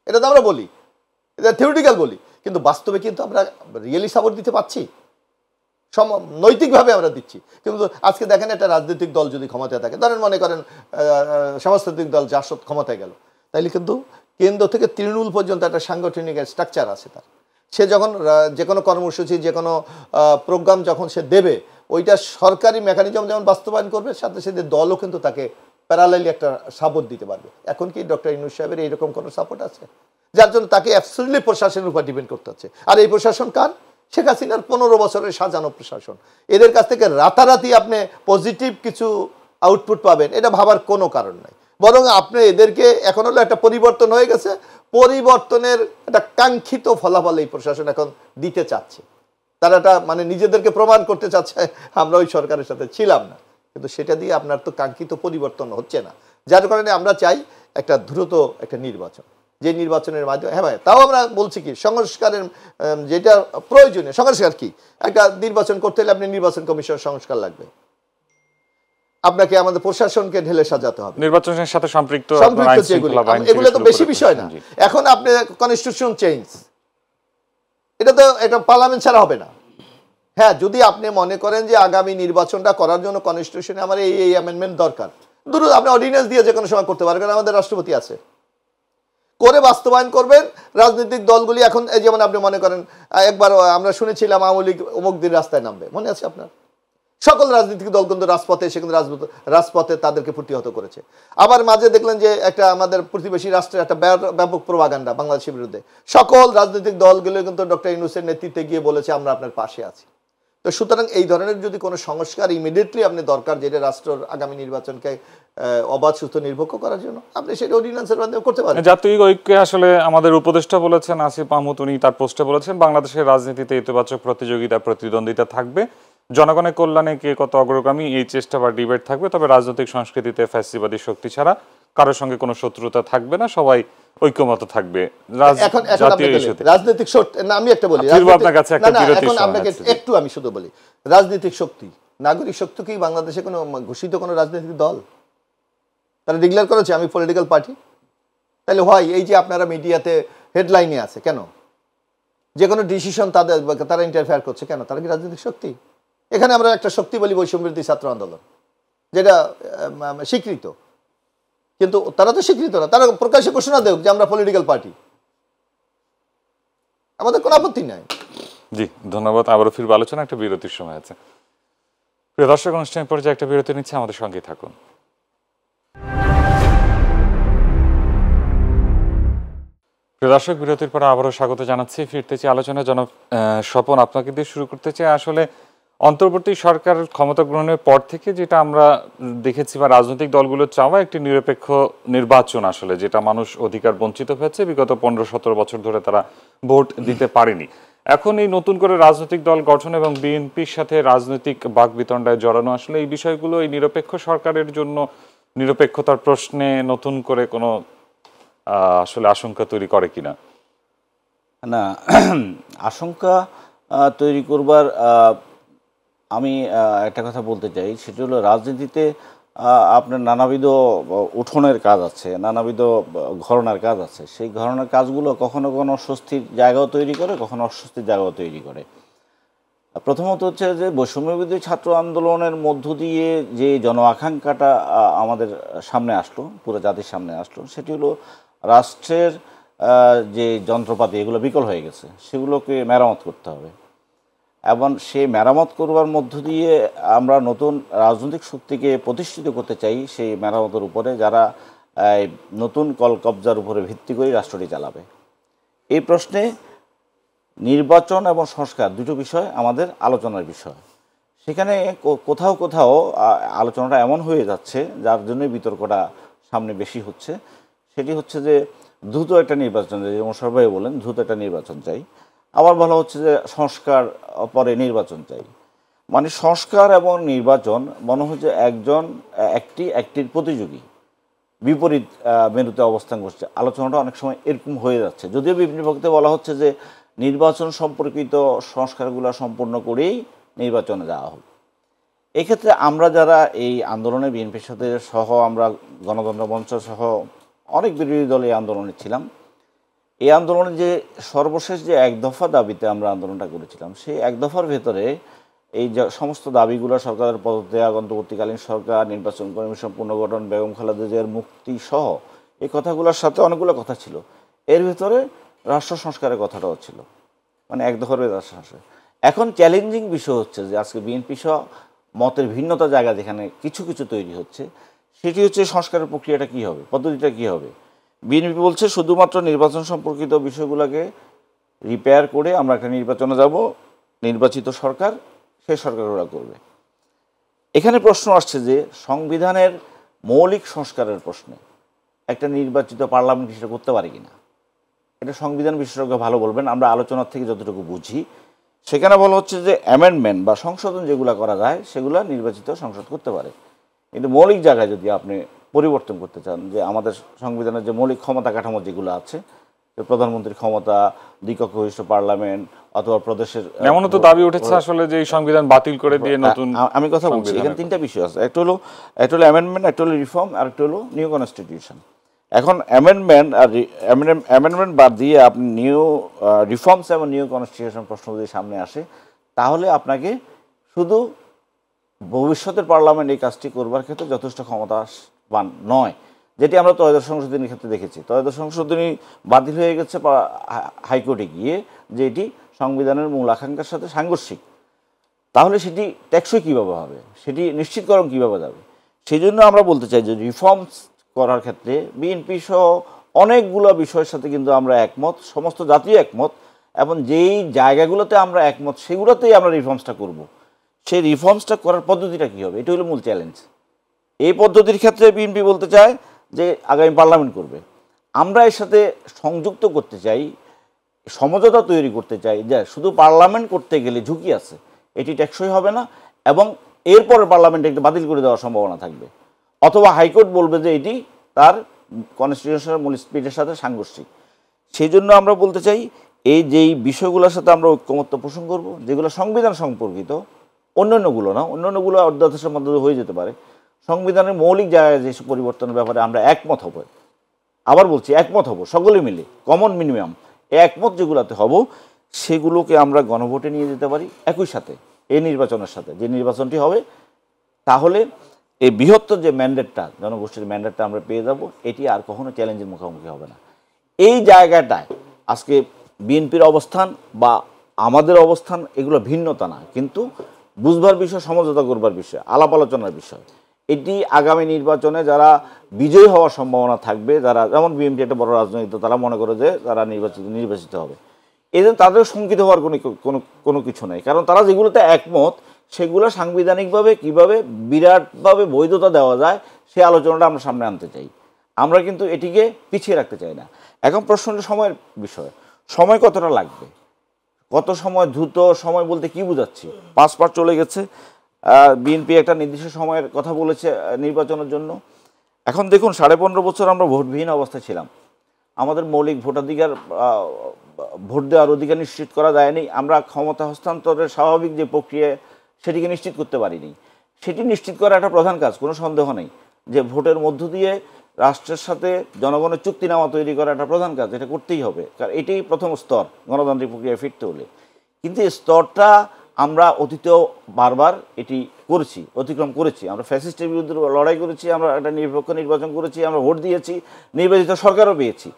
এটা তো আমরা বলি, এটা থিওরিটিক্যাল বলি, কিন্তু বাস্তবে কিন্তু আমরা রিয়েলি সাপোর্ট দিতে পারছি, নৈতিকভাবে আমরা দিচ্ছি। কিন্তু আজকে দেখেন একটা রাজনৈতিক দল যদি ক্ষমতায় থাকে, ধরেন মনে করেন সমাজতান্ত্রিক দল জাসদ ক্ষমতায় গেল, তাইলে কিন্তু কেন্দ্র থেকে তৃণমূল পর্যন্ত একটা সাংগঠনিক স্ট্রাকচার আছে তার। সে যখন যে কোনো কর্মসূচি, যে কোনো প্রোগ্রাম যখন সে দেবে, ওইটা সরকারি মেকানিজম যেমন বাস্তবায়ন করবে, সাথে সাথে দলও কিন্তু তাকে প্যারালালি একটা সাপোর্ট দিতে পারবে। এখন কি ডক্টর ইউনূস সাহেবের এইরকম কোনো সাপোর্ট আছে? যার জন্য তাকে অ্যাবসলিউটলি প্রশাসনের উপর ডিপেন্ড করতে হচ্ছে। আর এই প্রশাসন কার? শেখ হাসিনার 15 বছরের সাজানো প্রশাসন। এদের কাছ থেকে রাতারাতি আপনি পজিটিভ কিছু আউটপুট পাবেন, এটা ভাবার কোনো কারণ নাই। বরং আপনি এদেরকে, এখন হলো একটা পরিবর্তন হয়ে গেছে, পরিবর্তনের একটা কাঙ্ক্ষিত ফলাফল এই প্রশাসন এখন দিতে চাচ্ছে। তারা একটা মানে নিজেদেরকে প্রমাণ করতে চাচ্ছে আমরা ওই সরকারের সাথে ছিলাম না, কিন্তু সেটা দিয়ে আপনার তো কাঙ্ক্ষিত পরিবর্তন হচ্ছে না। যার কারণে আমরা চাই একটা দ্রুত একটা নির্বাচন, যে নির্বাচনের মাধ্যমে, হ্যাঁ ভাই, তাও আমরা বলছি কি সংস্কারের যেটা প্রয়োজনীয় সংস্কার কি, একটা নির্বাচন করতে হলে আপনি নির্বাচন কমিশন সংস্কার লাগবে, আপনাকে আমাদের প্রশাসনকে ঢেলে সাজাতে হবে, নির্বাচনের সাথে সম্পৃক্ত এগুলো তো বেশি বিষয় না। এখন আপনি কনস্টিটিউশন চেঞ্জ, এটা তো একটা পার্লামেন্ট ছাড়া হবে না। হ্যাঁ, যদি আপনি মনে করেন যে আগামী নির্বাচনটা করার জন্য কনস্টিটিউশনে আমার এই অ্যামেন্ডমেন্ট দরকার, দ্রুত আপনি অর্ডিন্যান্স দিয়ে যে কোনো সময় করতে পারবেন, কারণ আমাদের রাষ্ট্রপতি আছে, করে বাস্তবায়ন করবেন। রাজনৈতিক দলগুলি এখন, যেমন আপনি মনে করেন একবার আমরা শুনেছিলাম আওয়ামী লীগ অমুক দিন রাস্তায় নামবে, মনে আছে আপনার? সকল রাজনৈতিক দল কিন্তু রাজপথে এসে কিন্তু রাজপথে তাদেরকে প্রতিহত করেছে। আবার মাঝে দেখলেন যে একটা আমাদের প্রতিবেশী রাষ্ট্রের একটা ব্যাপক প্রোপাগান্ডা বাংলাদেশের বিরুদ্ধে, সকল রাজনৈতিক দলগুলো কিন্তু ডক্টর ইউনূসের নেতৃত্বে গিয়ে বলেছে আমরা আপনার পাশে আছি। তো সুতরাং এই ধরনের যদি কোনো সংস্কার ইমিডিয়েটলি আপনি দরকার, যেটা রাষ্ট্রের আগামী নির্বাচনকে অবাধ সুস্থ নিরপেক্ষ করার জন্য, আপনি সেটা অর্ডিন্যান্সের মাধ্যমে করতে পারেন। জাতীয় ঐক্যে আসলে আমাদের উপদেষ্টা বলেছেন আসিফ মাহমুদ, উনি তার পোস্টে বলেছেন বাংলাদেশের রাজনীতিতে ইতিবাচক প্রতিযোগিতা প্রতিদ্বন্দ্বিতা থাকবে, জনগণের কল্যাণে কে কত অগ্রগামী এই চেষ্টা বা ডিবেট থাকবে, তবে রাজনৈতিক সংস্কৃতিতে ফ্যাসিবাদী শক্তি ছাড়া কারোর সঙ্গে কোনো শত্রুতা থাকবে না, সবাই ঐক্যমত থাকবে। এখন রাজনৈতিক শক্তি না, আমি একটা বলি, এখন আপনাকে একটু আমি শুধু বলি, রাজনৈতিক শক্তি, নাগরিক শক্তি কি বাংলাদেশে কোনো ঘোষিত কোনো রাজনৈতিক দল তারা ডিক্লেয়ার করেছে আমি পলিটিক্যাল পার্টি? তাহলে হয় এই যে আপনারা মিডিয়াতে হেডলাইনে আছে কেন, যে কোনো ডিসিশন তারা ইন্টারফেয়ার করছে কেন? তারা কি রাজনৈতিক শক্তি? এখানে আমরা একটা শক্তি বলি বৈষম্যবিরোধী ছাত্র আন্দোলন, যেটা স্বীকৃত, কিন্তু তারা তো স্বীকৃত না। তারা প্রকাশ্যে ঘোষণা দেখ যে আমরা পলিটিক্যাল পার্টি, আমাদের কোনো আপত্তি নাই। জি, ধন্যবাদ। আবারও ফিরবো আলোচনা, একটা বিরতির সময় আছে। প্রিয় দর্শক, অনুষ্ঠানের পর্যায়ে একটা বিরতি নিচ্ছে, আমাদের সঙ্গেই থাকুন। প্রিয় দর্শক, বিরতির পর আবারও স্বাগত জানাচ্ছি। ফিরতেছি আলোচনা। জনাব স্বপন, আপনাকে দিয়ে শুরু করতে চাই। আসলে অন্তর্বর্তী সরকার ক্ষমতা গ্রহণের পর থেকে যেটা আমরা দেখেছি বা রাজনৈতিক দলগুলো চাওয়া একটি নিরপেক্ষ নির্বাচন, আসলে যেটা মানুষ অধিকার বঞ্চিত হয়েছে, বিগত 15-17 বছর ধরে তারা ভোট দিতে পারেনি। এখন এই নতুন করে রাজনৈতিক দল গঠন এবং বিএনপির সাথে রাজনৈতিক বাকবিতণ্ডায় জড়ানো, আসলে এই বিষয়গুলো এই নিরপেক্ষ সরকারের জন্য নিরপেক্ষতার প্রশ্নে নতুন করে কোনো আসলে আশঙ্কা তৈরি করে কিনা? না, আশঙ্কা তৈরি করবার আমি একটা কথা বলতে চাই, সেটা হলো রাজনীতিতে আপনার নানাবিধ উঠোনের কাজ আছে, নানাবিধ ঘরনার কাজ আছে। সেই ঘরনার কাজগুলো কখনো কখনো স্বস্তির জায়গাও তৈরি করে, কখনো অস্বস্তির জায়গাও তৈরি করে। প্রথমত হচ্ছে যে বৈষম্যবিরোধী ছাত্র আন্দোলনের মধ্য দিয়ে যে জন আকাঙ্ক্ষাটা আমাদের সামনে আসলো, পুরো জাতির সামনে আসলো, সেটি হলো রাষ্ট্রের যে যন্ত্রপাতি এগুলো বিকল হয়ে গেছে, সেগুলোকে মেরামত করতে হবে। এবং সেই মেরামত করবার মধ্য দিয়ে আমরা নতুন রাজনৈতিক শক্তিকে প্রতিষ্ঠিত করতে চাই সেই মেরামতের উপরে, যারা নতুন কল কবজার উপরে ভিত্তি করে রাষ্ট্রটি চালাবে। এই প্রশ্নে নির্বাচন এবং সংস্কার দুটো বিষয় আমাদের আলোচনার বিষয়। সেখানে কোথাও কোথাও আলোচনাটা এমন হয়ে যাচ্ছে যার জন্য বিতর্কটা সামনে বেশি হচ্ছে। সেটি হচ্ছে যে দ্রুত একটা নির্বাচন চাই, যেমন সবাই বলেন দ্রুত একটা নির্বাচন চাই। আবার বলা হচ্ছে যে সংস্কার পরে নির্বাচন চাই। মানে সংস্কার এবং নির্বাচন মনে হচ্ছে একটির প্রতিযোগী, বিপরীত মেরুতে অবস্থান করছে। আলোচনাটা অনেক সময় এরকম হয়ে যাচ্ছে, যদিও বিভিন্ন পক্ষে বলা হচ্ছে যে নির্বাচন সম্পর্কিত সংস্কারগুলো সম্পূর্ণ করেই নির্বাচনে যাওয়া হোক। এক্ষেত্রে আমরা যারা এই আন্দোলনে বিএনপির সাথে সহ, আমরা গণতন্ত্র মঞ্চ সহ অনেক বিরোধী দল এই আন্দোলনে ছিলাম, এই আন্দোলনে যে সর্বশেষ যে এক দফা দাবিতে আমরা আন্দোলনটা করেছিলাম, সেই এক দফার ভেতরে এই যে সমস্ত দাবিগুলো, সরকারের পদত্যাগ, অন্তর্বর্তীকালীন সরকার, নির্বাচন কমিশন পুনর্গঠন, বেগম খালেদা জিয়ার মুক্তি সহ এই কথাগুলোর সাথে অনেকগুলো কথা ছিল। এর ভিতরে রাষ্ট্র সংস্কারের কথাটাও ছিল, মানে এক দফার রাষ্ট্র সংস্কার। এখন চ্যালেঞ্জিং বিষয় হচ্ছে যে আজকে বিএনপি সহ মতের ভিন্নতা জায়গা যেখানে কিছু কিছু তৈরি হচ্ছে, সেটি হচ্ছে সংস্কারের প্রক্রিয়াটা কী হবে, পদ্ধতিটা কী হবে। বিএনপি বলছে শুধুমাত্র নির্বাচন সম্পর্কিত বিষয়গুলোকে রিপেয়ার করে আমরা একটা নির্বাচনে যাব, নির্বাচিত সরকার সেই সরকার ওরা করবে। এখানে প্রশ্ন আসছে যে সংবিধানের মৌলিক সংস্কারের প্রশ্নে একটা নির্বাচিত পার্লামেন্ট সেটা করতে পারে কিনা, এটা সংবিধান বিশেষজ্ঞ ভালো বলবেন। আমরা আলোচনার থেকে যতটুকু বুঝি সেখানে বলা হচ্ছে যে অ্যামেন্ডমেন্ট বা সংশোধন যেগুলো করা যায় সেগুলো নির্বাচিত সংসদ করতে পারে, কিন্তু মৌলিক জায়গায় যদি আপনি পরিবর্তন করতে চান, যে আমাদের সংবিধানের যে মৌলিক ক্ষমতা কাঠামো যেগুলো আছে, যে প্রধানমন্ত্রীর ক্ষমতা, দ্বিকক্ষ বিশিষ্ট পার্লামেন্ট অথবা প্রদেশের, এমনও তো দাবি উঠেছে আসলে যে এই সংবিধান বাতিল করে দিয়ে নতুন, আমি কথা বলছি এখানে তিনটা বিষয় আছে, একটা হলো অ্যামেন্ডমেন্ট, একটা হলো রিফর্ম, আর একটা হলো নিউ কনস্টিটিউশন। এখন অ্যামেন্ডমেন্ট বাদ দিয়ে আপনি নিউ রিফর্মস এবং নিউ কনস্টিটিউশন প্রশ্ন যদি সামনে আসে, তাহলে আপনাকে শুধু ভবিষ্যতের পার্লামেন্ট এই কাজটি করবার ক্ষেত্রে যথেষ্ট ক্ষমতাবান নয়, যেটি আমরা ত্রয়োদশ সংশোধনীর ক্ষেত্রে দেখেছি। ত্রয়োদশ সংশোধনী বাতিল হয়ে গেছে হাইকোর্টে গিয়ে, যে এটি সংবিধানের মূল আকাঙ্ক্ষার সাথে সাংঘর্ষিক। তাহলে সেটি টেকসই কীভাবে হবে, সেটি নিশ্চিতকরণ কীভাবে যাবে? সেই জন্য আমরা বলতে চাই যে রিফর্মস করার ক্ষেত্রে বিএনপি সহ অনেকগুলো বিষয়ের সাথে কিন্তু আমরা একমত, সমস্ত জাতীয় একমত, এবং যেই জায়গাগুলোতে আমরা একমত সেগুলোতেই আমরা রিফর্মসটা করব। সেই রিফর্মসটা করার পদ্ধতিটা কী হবে, এটা হলো মূল চ্যালেঞ্জ। এই পদ্ধতির ক্ষেত্রে বিএনপি বলতে চায় যে আগামী পার্লামেন্ট করবে। আমরা এর সাথে সংযুক্ত করতে চাই, সমঝোতা তৈরি করতে চাই যে শুধু পার্লামেন্ট করতে গেলে ঝুঁকি আছে, এটি টেকসই হবে না, এবং এরপরে পার্লামেন্টে একটু বাতিল করে দেওয়ার সম্ভাবনা থাকবে, অথবা হাইকোর্ট বলবে যে এটি তার কনস্টিটিউশনের মূল স্পিরিটের সাথে সাংঘর্ষিক। সেই জন্য আমরা বলতে চাই এই যেই বিষয়গুলোর সাথে আমরা ঐক্যমত্য পোষণ করব, যেগুলো সংবিধান সম্পর্কিত, অন্যান্যগুলো না, অন্যান্যগুলো অধ্যাদেশের মধ্যে হয়ে যেতে পারে। সংবিধানের মৌলিক জায়গায় যেসব পরিবর্তনের ব্যাপারে আমরা একমত হব, আবার বলছি একমত হব, সকলে মিলে কমন মিনিমাম একমত যেগুলোতে হব, সেগুলোকে আমরা গণভোটে নিয়ে যেতে পারি একই সাথে এই নির্বাচনের সাথে, যে নির্বাচনটি হবে। তাহলে এই বৃহত্তর যে ম্যান্ডেটটা, জনগোষ্ঠীর ম্যান্ডেটটা আমরা পেয়ে যাব, এটি আর কখনো চ্যালেঞ্জের মুখোমুখি হবে না। এই জায়গাটায় আজকে বিএনপির অবস্থান বা আমাদের অবস্থান এগুলো ভিন্নতা না, কিন্তু বুঝবার বিষয়, সমঝোতা করবার বিষয়, আলাপ আলোচনার বিষয়। এটি আগামী নির্বাচনে যারা বিজয়ী হওয়ার সম্ভাবনা থাকবে, যারা, যেমন বিএনপি একটা বড় রাজনৈতিক দল, তারা মনে করে যে তারা নির্বাচিত হবে, এই জন্য তাদের শঙ্কিত হওয়ার কোনো কিছু নেই, কারণ তারা যেগুলোতে একমত সেগুলো সাংবিধানিকভাবে কীভাবে বিরাটভাবে বৈধতা দেওয়া যায় সেই আলোচনাটা আমরা সামনে আনতে চাই। আমরা কিন্তু এটিকে পিছিয়ে রাখতে চাই না। এখন প্রশ্ন হলো সময়ের বিষয়, সময় কতটা লাগবে, কত সময়, দ্রুত সময় বলতে কি বোঝাচ্ছি? 5 মাস চলে গেছে, বিএনপি একটা নির্দিষ্ট সময়ের কথা বলেছে নির্বাচনের জন্য। এখন দেখুন 15.5 বছর আমরা ভোটবিহীন অবস্থায় ছিলাম, আমাদের মৌলিক ভোটাধিকার, ভোট দেওয়ার অধিকার নিশ্চিত করা যায়নি, আমরা ক্ষমতা হস্তান্তরের স্বাভাবিক যে প্রক্রিয়া সেটিকে নিশ্চিত করতে পারিনি। সেটি নিশ্চিত করা একটা প্রধান কাজ, কোনো সন্দেহ নেই যে ভোটের মধ্য দিয়ে রাষ্ট্রের সাথে জনগণের চুক্তিনামা তৈরি করা একটা প্রধান কাজ, এটা করতেই হবে, কারণ এটাই প্রথম স্তর গণতান্ত্রিক প্রক্রিয়ায় ফিরতে হলে। কিন্তু এই স্তরটা আমরা অতীতেও বারবার এটি করেছি, অতিক্রম করেছি। আমরা ফ্যাসিস্টের বিরুদ্ধে লড়াই করেছি, আমরা একটা নিরপেক্ষ নির্বাচন করেছি, আমরা ভোট দিয়েছি, নির্বাচিত সরকারও পেয়েছি।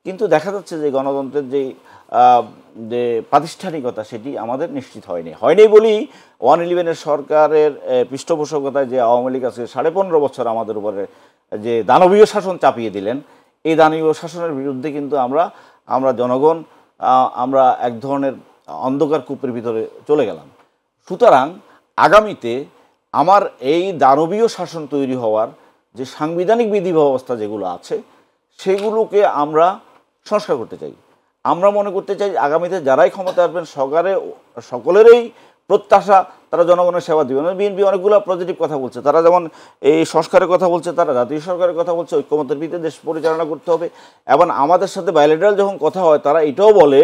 কিন্তু দেখা যাচ্ছে যে গণতন্ত্রের যে প্রাতিষ্ঠানিকতা সেটি আমাদের নিশ্চিত হয়নি বলেই 111 সরকারের পৃষ্ঠপোষকতায় যে আওয়ামী লীগ আছে 15.5 বছর আমাদের উপরে যে দানবীয় শাসন চাপিয়ে দিলেন, এই দানবীয় শাসনের বিরুদ্ধে কিন্তু আমরা জনগণ আমরা এক ধরনের অন্ধকার কূপের ভিতরে চলে গেলাম। সুতরাং আগামীতে আমার এই দানবীয় শাসন তৈরি হওয়ার যে সাংবিধানিক বিধি ব্যবস্থা যেগুলো আছে সেগুলোকে আমরা সংস্কার করতে চাই। আমরা মনে করতে চাই আগামীতে যারাই ক্ষমতা আসবেন সকলেরই প্রত্যাশা তারা জনগণের সেবা দিবে। বিএনপি অনেকগুলো পজিটিভ কথা বলছে, তারা যেমন এই সংস্কারের কথা বলছে, তারা জাতীয় সরকারের কথা বলছে, ঐক্যমত্যের ভিত্তিতে দেশ পরিচালনা করতে হবে। এবং আমাদের সাথে বাইলেটারাল যখন কথা হয় তারা এটাও বলে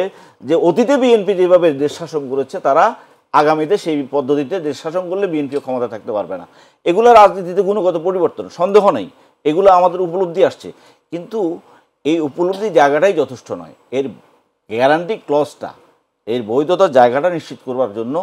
যে অতীতে বিএনপি যেভাবে দেশ শাসন করেছে তারা আগামীতে সেই পদ্ধতিতে দেশ শাসন করলে বিএনপিও ক্ষমতা থাকতে পারবে না। এগুলো রাজনীতিতে গুণগত পরিবর্তন, সন্দেহ নেই, এগুলো আমাদের উপলব্ধি আসছে। কিন্তু এই উপলব্ধি জায়গাটাই যথেষ্ট নয়, এর গ্যারান্টি ক্লজটা, এর বৈধতার জায়গাটা নিশ্চিত করবার জন্য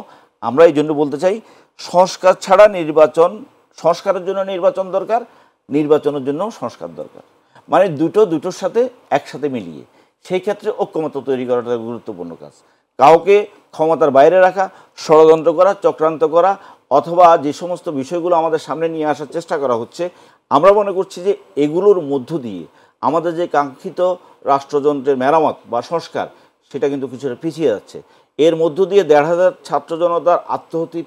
আমরা এই জন্য বলতে চাই সংস্কার ছাড়া নির্বাচন, সংস্কারের জন্য নির্বাচন দরকার, নির্বাচনের জন্য সংস্কার দরকার, মানে দুটোর সাথে একসাথে মিলিয়ে সেই ক্ষেত্রে ঐক্যমত্য তৈরি করাটা গুরুত্বপূর্ণ কাজ। কাউকে ক্ষমতার বাইরে রাখা, ষড়যন্ত্র করা, চক্রান্ত করা, অথবা যে সমস্ত বিষয়গুলো আমাদের সামনে নিয়ে আসার চেষ্টা করা হচ্ছে, আমরা মনে করছি যে এগুলোর মধ্য দিয়ে আমাদের যে কাঙ্ক্ষিত রাষ্ট্রযন্ত্রের মেরামত বা সংস্কার সেটা কিন্তু কিছুটা পিছিয়ে যাচ্ছে। এর মধ্য দিয়ে ১,৫০০ ছাত্র জনতার আত্মহত্যা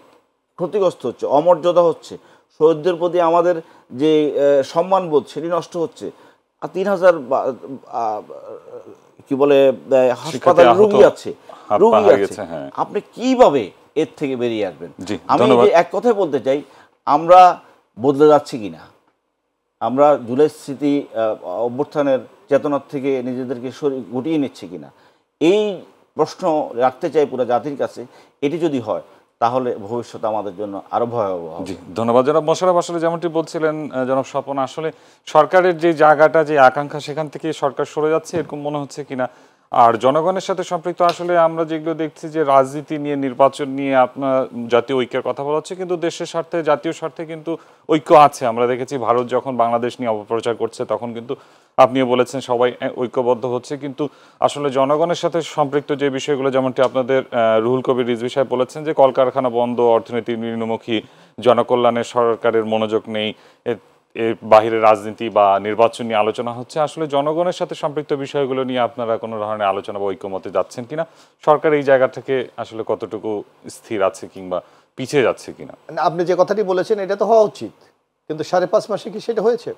ক্ষতিগ্রস্ত হচ্ছে, অমর্যাদা হচ্ছে, শহীদদের প্রতি আমাদের যে সম্মানবোধ সেটি নষ্ট হচ্ছে, আর ৩,০০০ কি বলে হাসপাতালে রোগী আছে। আপনি কিভাবে এর থেকে বেরিয়ে আসবেন? আমি যে এক কথায় বলতে চাই, আমরা বদলে যাচ্ছি কিনা, আমরা জুলাই স্মৃতি অভ্যুত্থানের চেতনার থেকে নিজেদেরকে গুটিয়ে নিচ্ছি কিনা, এই প্রশ্ন রাখতে চাই পুরো জাতির কাছে। এটি যদি হয় তাহলে ভবিষ্যৎ আমাদের জন্য আরো ভয়াবহ। জি, ধন্যবাদ জনাব মোশাররফ। আসলে যেমনটি বলছিলেন জনাব স্বপন, আসলে সরকারের যে জায়গাটা, যে আকাঙ্ক্ষা, সেখান থেকে সরকার সরে যাচ্ছে এরকম মনে হচ্ছে কিনা। আর জনগণের সাথে সম্পৃক্ত আসলে আমরা যেগুলো দেখছি যে রাজনীতি নিয়ে, নির্বাচন নিয়ে আপনার জাতীয় ঐক্যের কথা বলা হচ্ছে, কিন্তু দেশের স্বার্থে, জাতীয় স্বার্থে কিন্তু ঐক্য আছে। আমরা দেখেছি ভারত যখন বাংলাদেশ নিয়ে অপপ্রচার করছে তখন কিন্তু আপনিও বলেছেন সবাই ঐক্যবদ্ধ হচ্ছে, কিন্তু আসলে জনগণের সাথে সম্পৃক্ত যে বিষয়গুলো, যেমনটি আপনাদের রুহুল কবির রিজভী সাহেব বলেছেন যে কলকারখানা বন্ধ, অর্থনীতি নিম্নমুখী, জনকল্যাণে সরকারের মনোযোগ নেই, এর বাহিরে রাজনীতি বা নির্বাচন নিয়ে আলোচনা হচ্ছে। আসলে জনগণের সাথে সম্পৃক্ত বিষয়গুলো নিয়ে আপনারা কোনো ধরনের আলোচনা বা ঐক্যমতে যাচ্ছেন কিনা? সরকার এই জায়গা থেকে আসলে কতটুকু স্থির আছে কিংবা পিছিয়ে যাচ্ছে কিনা? আপনি যে কথাটি বলেছেন এটা তো হওয়া উচিত, কিন্তু 5.5 মাসে কি সেটা হয়েছে?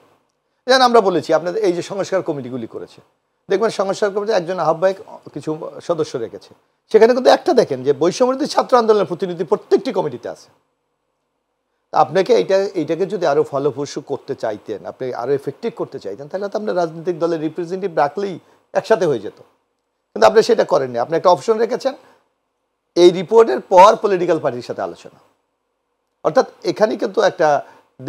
যেন আমরা বলেছি আপনাদের এই যে সংস্কার কমিটিগুলি করেছে, দেখবেন সংস্কার কমিটি একজন আহ্বায়ক কিছু সদস্য রেখেছে, সেখানে কিন্তু একটা দেখেন যে বৈষম্যবিরোধী ছাত্র আন্দোলনের প্রতিনিধি প্রত্যেকটি কমিটিতে আছে। আপনাকে এইটাকে যদি আরো ফলপ্রসূ করতে চাইতেন, আপনি আরো এফেক্টিভ করতে চাইতেন, তাহলে তো আপনার রাজনৈতিক দলের রিপ্রেজেন্টেটিভ রাখলেই একসাথে হয়ে যেত, কিন্তু আপনি সেটা করেননি। আপনি একটা অপশন রেখেছেন, এই রিপোর্টের পর পলিটিক্যাল পার্টির সাথে আলোচনা, অর্থাৎ এখানে কিন্তু একটা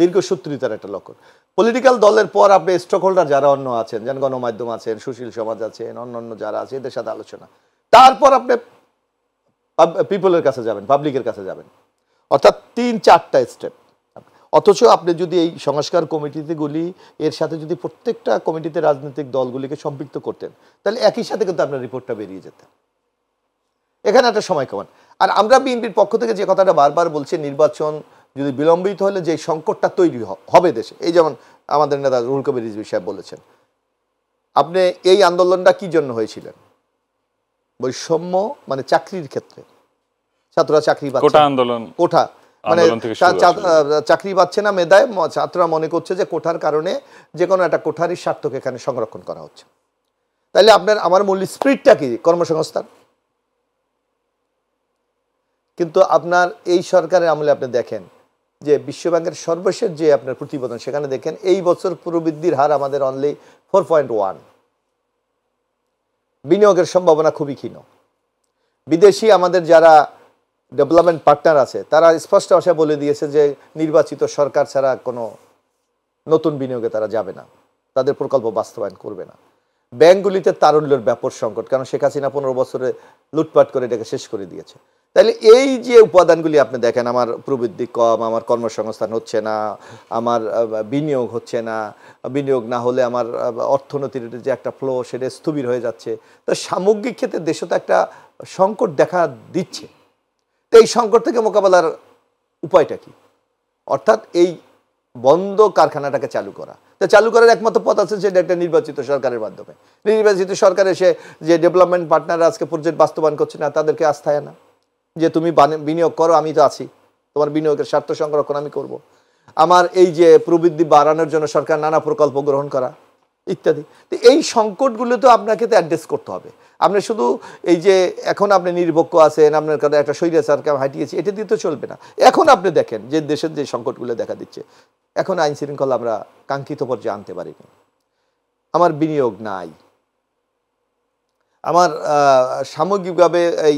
দীর্ঘসূত্রিতার একটা লক্ষণ। পলিটিক্যাল দলের পর আপনি স্টক হোল্ডার যারা অন্য আছেন, যেন গণমাধ্যম আছেন, সুশীল সমাজ আছেন, অন্যান্য যারা আছে, এদের সাথে আলোচনা, তারপর আপনি পিপলের কাছে যাবেন, পাবলিকের কাছে যাবেন, অর্থাৎ 3-4টা স্টেপ। অথচ আপনি যদি এই সংস্কার কমিটিগুলি এর সাথে যদি প্রত্যেকটা কমিটিতে রাজনৈতিক দলগুলিকে সম্পৃক্ত করতেন, তাহলে একই সাথে কিন্তু আপনার রিপোর্টটা বেরিয়ে যেত। এখানে একটা সময় কমান। আর আমরা বিএনপির পক্ষ থেকে যে কথাটা বারবার বলছি, নির্বাচন যদি বিলম্বিত হলে যে সংকটটা তৈরি হবে দেশে, এই যেমন আমাদের নেতা রুহুল কবির রিজভী সাহেব বলেছেন, আপনি এই আন্দোলনটা কি জন্য হয়েছিলেন? বৈষম্য, মানে চাকরির ক্ষেত্রে ছাত্ররা চাকরি পাচ্ছে, কোটা আন্দোলন, কোটা মানে চাকরি পাচ্ছে না মেধায়, ছাত্ররা মনে করছে যে কোঠার কারণে যে কোনো একটা কোঠারির স্বার্থকে এখানে সংরক্ষণ করা হচ্ছে। তাইলে আপনার আমার মূল স্পিরিটটা কি? কর্মসংস্থান। কিন্তু আপনার এই সরকারের আমলে আপনি দেখেন যে বিশ্বব্যাংকের সর্বশেষ যে আপনার প্রতিবেদন, সেখানে দেখেন এই বছর প্রবৃদ্ধির হার আমাদের অনলি 4.1, বিনিয়োগের সম্ভাবনা খুবই ক্ষীণ। বিদেশি আমাদের যারা ডেভেলপমেন্ট পার্টনার আছে তারা স্পষ্ট ভাষায় বলে দিয়েছে যে নির্বাচিত সরকার ছাড়া কোনো নতুন বিনিয়োগে তারা যাবে না, তাদের প্রকল্প বাস্তবায়ন করবে না। ব্যাংকগুলিতে তারল্যের ব্যাপক সংকট, কারণ শেখ হাসিনা 15 বছরে লুটপাট করে এটাকে শেষ করে দিয়েছে। তাহলে এই যে উপাদানগুলি আপনি দেখেন, আমার প্রবৃদ্ধি কম, আমার কর্মসংস্থান হচ্ছে না, আমার বিনিয়োগ হচ্ছে না, বিনিয়োগ না হলে আমার অর্থনীতির যে একটা ফ্লো সেটা স্থবির হয়ে যাচ্ছে, তো সামগ্রিক ক্ষেত্রে দেশে তো একটা সংকট দেখা দিচ্ছে। তো এই সংকট থেকে মোকাবেলার উপায়টা কি? অর্থাৎ এই বন্ধ কারখানাটাকে চালু করা। তো চালু করার একমাত্র পথ আছে, সেটা একটা নির্বাচিত সরকারের মাধ্যমে। নির্বাচিত সরকার এসে যে ডেভেলপমেন্ট পার্টনার আজকে প্রজেক্ট বাস্তবায়ন করছে না, তাদেরকে আস্থায় না, যে তুমি বিনিয়োগ করো, আমি তো আছি, তোমার বিনিয়োগের স্বার্থ সংরক্ষণ আমি করব। আমার এই যে প্রবৃদ্ধি বাড়ানোর জন্য সরকার নানা প্রকল্প গ্রহণ করা ইত্যাদি। তো এই সংকটগুলো তো আপনাকে তো অ্যাড্রেস করতে হবে। আপনি শুধু এই যে এখন আপনি নির্ভক্ষ আছেন, আপনার কাছে একটা স্বৈরাচারকে হাঁটিয়েছি, এটা দিয়ে তো চলবে না। এখন আপনি দেখেন যে দেশের যে সংকটগুলো দেখা দিচ্ছে, এখন আইন শৃঙ্খলা আমরা কাঙ্ক্ষিত পর্যায়ে আনতে পারিনি, আমার বিনিয়োগ নাই, আমার সামগ্রিকভাবে এই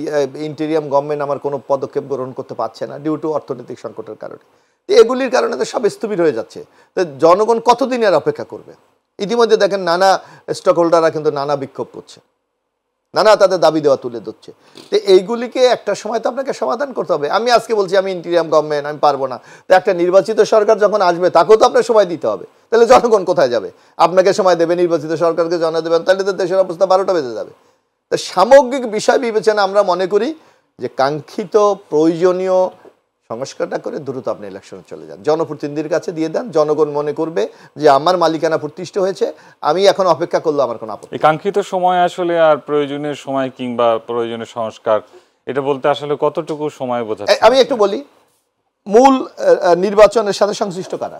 ইন্টেরিয়াম গভর্নমেন্ট আমার কোনো পদক্ষেপ গ্রহণ করতে পারছে না ডিউ টু অর্থনৈতিক সংকটের কারণে। তো এগুলির কারণে তো সব স্থবির হয়ে যাচ্ছে। তো জনগণ কতদিন আর অপেক্ষা করবে? ইতিমধ্যে দেখেন নানা স্টক হোল্ডাররা কিন্তু নানা বিক্ষোভ করছে, নানা তাদের দাবি দেওয়া তুলে ধরছে। তো এইগুলিকে একটা সময় তো আপনাকে সমাধান করতে হবে। আমি আজকে বলছি আমি ইন্টিরিয়াম গভর্নমেন্ট, আমি পারবো না, তো একটা নির্বাচিত সরকার যখন আসবে তাকেও তো আপনার সময় দিতে হবে। তাহলে জনগণ কোথায় যাবে? আপনাকে সময় দেবে, নির্বাচিত সরকারকে জানা দেবেন, তাহলে তো দেশের অবস্থা 12টা বেজে যাবে। তো সামগ্রিক বিষয় বিবেচনা আমরা মনে করি যে কাঙ্ক্ষিত প্রয়োজনীয় সংস্কারটা করে দ্রুত আপনি ইলেকশনে চলে যান, জনপ্রতিনিধির কাছে দিয়ে দেন, জনগণ মনে করবে যে আমার মালিকানা প্রতিষ্ঠিত হয়েছে, আমি এখন অপেক্ষা করলে আমার কোনো আপত্তি। এই কাঙ্ক্ষিত সময় আসলে আর প্রয়োজনীয় সময় কিংবা প্রয়োজনীয় সংস্কার, এটা বলতে আসলে কতটুকু সময় বোঝাচ্ছে? আমি একটু বলি, মূল নির্বাচনের সাথে সংশ্লিষ্ট কারা?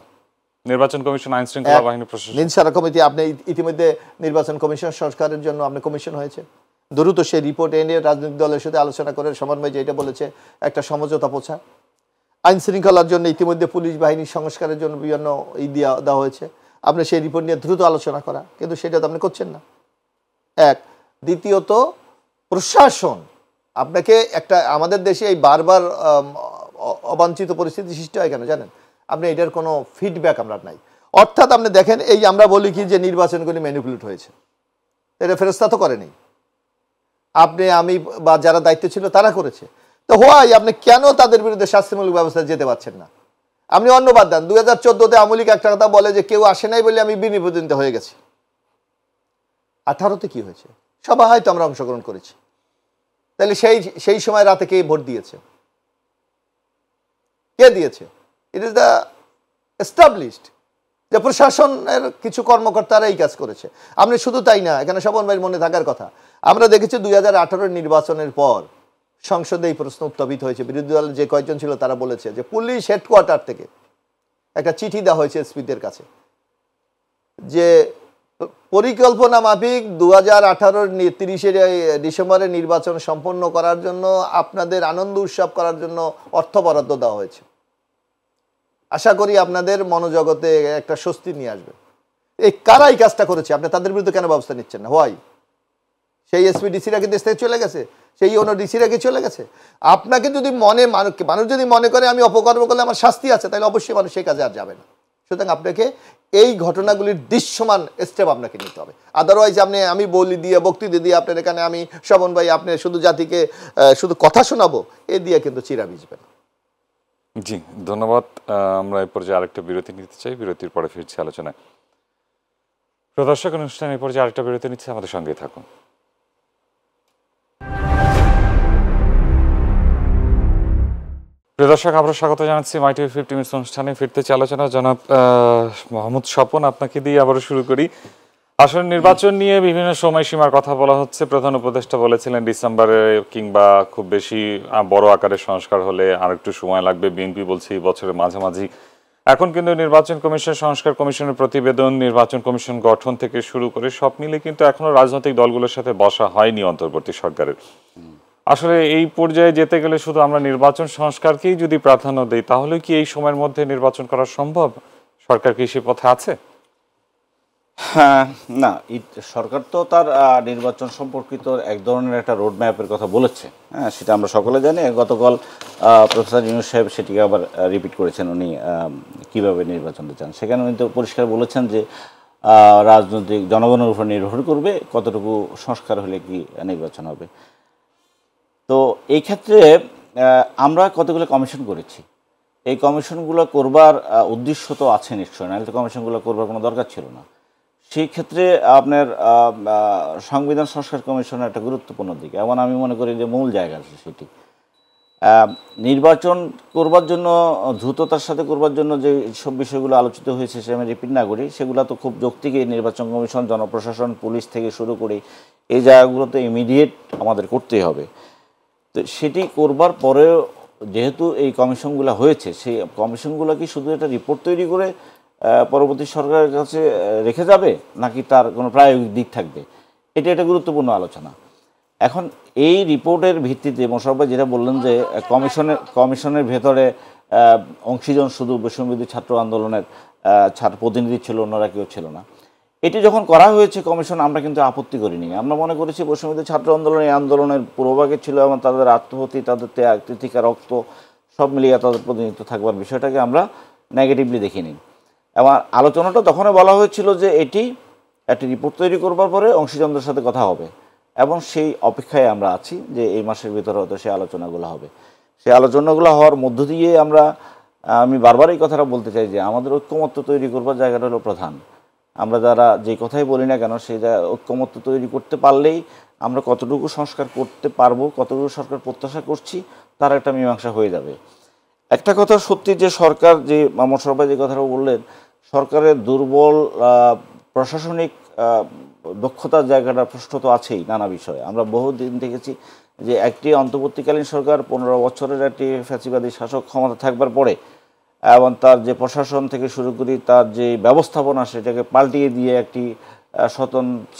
নির্বাচন কমিশন, আইন শৃঙ্খলা বাহিনী, প্রশাসন, নির্বাচন কমিটি। আপনি ইতিমধ্যে নির্বাচন কমিশন সংস্কারের জন্য আপনি কমিশন হয়েছে, দ্রুত সেই রিপোর্ট এনে রাজনৈতিক দলের সাথে আলোচনা করে সমন্বয় যেটা বলেছে একটা সমঝোতা পৌঁছা। আইন শৃঙ্খলার জন্য ইতিমধ্যে পুলিশ বাহিনীর সংস্কারের জন্য বিভিন্ন দেওয়া হয়েছে, আপনি সেই রিপোর্ট নিয়ে দ্রুত আলোচনা করা, কিন্তু সেটা তো আপনি করছেন না। এক। দ্বিতীয়ত প্রশাসন, আপনাকে একটা, আমাদের দেশে এই বারবার অবাঞ্ছিত পরিস্থিতি সৃষ্টি হয় কেন জানেন? আপনি এটার কোনো ফিডব্যাক আমরা নাই। অর্থাৎ আপনি দেখেন, এই আমরা বলি কি যে নির্বাচনগুলি ম্যানিপুলেট হয়েছে, এটা ফেরস্তা তো করেনি, আপনি আমি বা যারা দায়িত্ব ছিল তারা করেছে। তো হোয়াই আপনি কেন তাদের বিরুদ্ধে শাস্তিমূলক ব্যবস্থা যেতে পারছেন না? আপনি অন্য বাদ দেন, 2014-তে আওয়ামী লীগ একটা কথা বলে যে কেউ আসে নাই বলে আমি বিনির্বাচিত হয়ে গেছি। 18-তে কি হয়েছে? সবাই হয়তো আমরা অংশগ্রহণ করেছি, তাহলে সেই সময় রাতে কে ভোট দিয়েছে? কে দিয়েছে? ইট ইজ দ্য এস্টাবলিশড যে প্রশাসনের কিছু কর্মকর্তারা এই কাজ করেছে। আপনি শুধু তাই না, এখানে স্বপন ভাইয়ের মনে থাকার কথা, আমরা দেখেছি 2018 নির্বাচনের পর সংসদে এই প্রশ্ন উত্থাপিত হয়েছে, বিরোধী দল যে কয়েকজন ছিল তারা বলেছে যে পুলিশ হেডকোয়ার্টার থেকে একটা চিঠি দেওয়া হয়েছে এসপিদের কাছে যে পরিকল্পনা মাফিক 2018 30 ডিসেম্বরে নির্বাচন সম্পন্ন করার জন্য আপনাদের আনন্দ উৎসব করার জন্য অর্থ বরাদ্দ দেওয়া হয়েছে, আশা করি আপনাদের মনোজগতে একটা স্বস্তি নিয়ে আসবে। এই কারা এই কাজটা করেছে? আপনি তাদের বিরুদ্ধে কেন ব্যবস্থা নিচ্ছেন না? হোয়াই? সেই এসপিডিসিরা কি দেশ থেকে চলে গেছে? সেই ওনডিসিরা কি চলে গেছে? আপনাকে যদি মানুষ যদি মনে করে আমি অপকর্ম করলে আমার শাস্তি আছে, তাহলে অবশ্যই মানুষ সেই কাজে আর যাবে না। সুতরাং আপনাকে এই ঘটনাগুলির দৃশ্যমান স্টেপ আপনাকে নিতে হবে। আদারওয়াইজ আমি বলি দিয়ে বক্তৃতা দিয়ে আপনার এখানে আমি স্বপন ভাই আপনি শুধু জাতিকে শুধু কথা শোনাবো, এ দিয়ে কিন্তু চিরা ভিজবে না। জি, ধন্যবাদ। আমরা এই পর্যায়ে আরেকটা বিরতি নিতে চাই, বিরতির পরে ফিরছি আলোচনায়। প্রদর্শক অনুষ্ঠান এই পর্যায়ে আরেকটা বিরতি নিচ্ছে, আমাদের সঙ্গেই থাকুন। প্রিয় দর্শক, আমরা স্বাগত জানাচ্ছি মাই টিভি 50 মিনিটস অনুষ্ঠানে। ফিরতেছি আলোচনা। জনাব মোহাম্মদ স্বপন, আপনাকে দিয়ে আবারও শুরু করি। আসলে নির্বাচন নিয়ে বিভিন্ন সময়সীমার কথা বলা হচ্ছে। প্রধান উপদেষ্টা বলেছিলেন ডিসেম্বরে কিংবা খুব বেশি বড় আকারের সংস্কার হলে আর একটু সময় লাগবে। বিএনপি বলছে এই বছরের মাঝামাঝি। এখন কিন্তু নির্বাচন কমিশন, সংস্কার কমিশনের প্রতিবেদন, নির্বাচন কমিশন গঠন থেকে শুরু করে সব মিলে কিন্তু এখনো রাজনৈতিক দলগুলোর সাথে বসা হয়নি অন্তর্বর্তী সরকারের। আসলে এই পর্যায়ে যেতে গেলে শুধু আমরা নির্বাচন সংস্কারকেই যদি প্রাধান্য দেই, তাহলে কি এই সময়ের মধ্যে নির্বাচন করা সম্ভব? সরকার কি সে পথে আছে? হ্যাঁ, না, সরকার তো তার নির্বাচন সম্পর্কিত এক ধরনের একটা রোড ম্যাপের কথা বলেছে। হ্যাঁ, সেটা আমরা সকলে জানি। গতকাল প্রফেসর ইউনূস সাহেব সেটিকে আবার রিপিট করেছেন, উনি কীভাবে নির্বাচনটা চান। সেখানে উনি তো পরিষ্কার বলেছেন যে রাজনৈতিক জনগণের উপর নির্ভর করবে কতটুকু সংস্কার হলে কি নির্বাচন হবে। তো এই ক্ষেত্রে আমরা কতগুলো কমিশন করেছি। এই কমিশনগুলো করবার উদ্দেশ্য তো আছে নিশ্চয়, নাহলে তো কমিশনগুলো করবার কোনো দরকার ছিল না। সেই ক্ষেত্রে আপনার সংবিধান সংস্কার কমিশনের একটা গুরুত্বপূর্ণ দিক, এবং আমি মনে করি যে মূল জায়গা আছে সেটি। নির্বাচন করবার জন্য, দ্রুততার সাথে করবার জন্য যে সব বিষয়গুলো আলোচিত হয়েছে সে আমি রিপিট না করি, সেগুলো তো খুব যৌক্তিক। নির্বাচন কমিশন, জনপ্রশাসন, পুলিশ থেকে শুরু করে এই জায়গাগুলোতে ইমিডিয়েট আমাদের করতেই হবে। তো সেটি করবার পরেও যেহেতু এই কমিশনগুলো হয়েছে, সেই কমিশনগুলো কি শুধু একটা রিপোর্ট তৈরি করে পরবর্তী সরকারের কাছে রেখে যাবে, নাকি তার কোনো প্রায়োগিক দিক থাকবে? এটা একটা গুরুত্বপূর্ণ আলোচনা। এখন এই রিপোর্টের ভিত্তিতে মোশাররফ ভাই যেটা বললেন যে কমিশনের ভেতরে অংশীজন শুধু বৈষম্যবিরোধী ছাত্র আন্দোলনের প্রতিনিধি ছিল, অন্যরা কেউ ছিল না। এটি যখন করা হয়েছে কমিশন, আমরা কিন্তু আপত্তি করিনি। আমরা মনে করেছি বৈষম্যবিরোধী ছাত্র আন্দোলন এই আন্দোলনের পুরোভাগে ছিল, এবং তাদের আত্মহতি, তাদের ত্যাগ, তিতিকা, রক্ত সব মিলিয়ে তাদের প্রতিনিধিত্ব থাকবার বিষয়টাকে আমরা নেগেটিভলি দেখিনি। এবং আলোচনাটা তখনই বলা হয়েছিল যে এটি একটি রিপোর্ট তৈরি করবার পরে অংশীজনদের সাথে কথা হবে, এবং সেই অপেক্ষায় আমরা আছি যে এই মাসের ভিতরে হয়তো সেই আলোচনাগুলো হবে। সেই আলোচনাগুলো হওয়ার মধ্য দিয়ে আমি বারবার এই কথাটা বলতে চাই যে আমাদের ঐক্যমত্য তৈরি করবার জায়গাটা হলো প্রধান। আমরা যারা যে কথাই বলি না কেন, সেই ঐক্যমত্য তৈরি করতে পারলেই আমরা কতটুকু সংস্কার করতে পারবো, কতটুকু সরকার প্রত্যাশা করছি, তার একটা মীমাংসা হয়ে যাবে। একটা কথা সত্যি যে সরকার, যে মোশাররফ ভাই যে কথাটা বললেন, সরকারের দুর্বল প্রশাসনিক দক্ষতার জায়গাটা প্রশ্ন তো আছেই নানা বিষয়ে। আমরা বহুদিন দেখেছি যে একটি অন্তর্বর্তীকালীন সরকার 15 বছরের একটি ফ্যাসিবাদী শাসক ক্ষমতা থাকবার পরে এবং তার যে প্রশাসন থেকে শুরু করি তার যে ব্যবস্থাপনা, সেটাকে পাল্টিয়ে দিয়ে একটি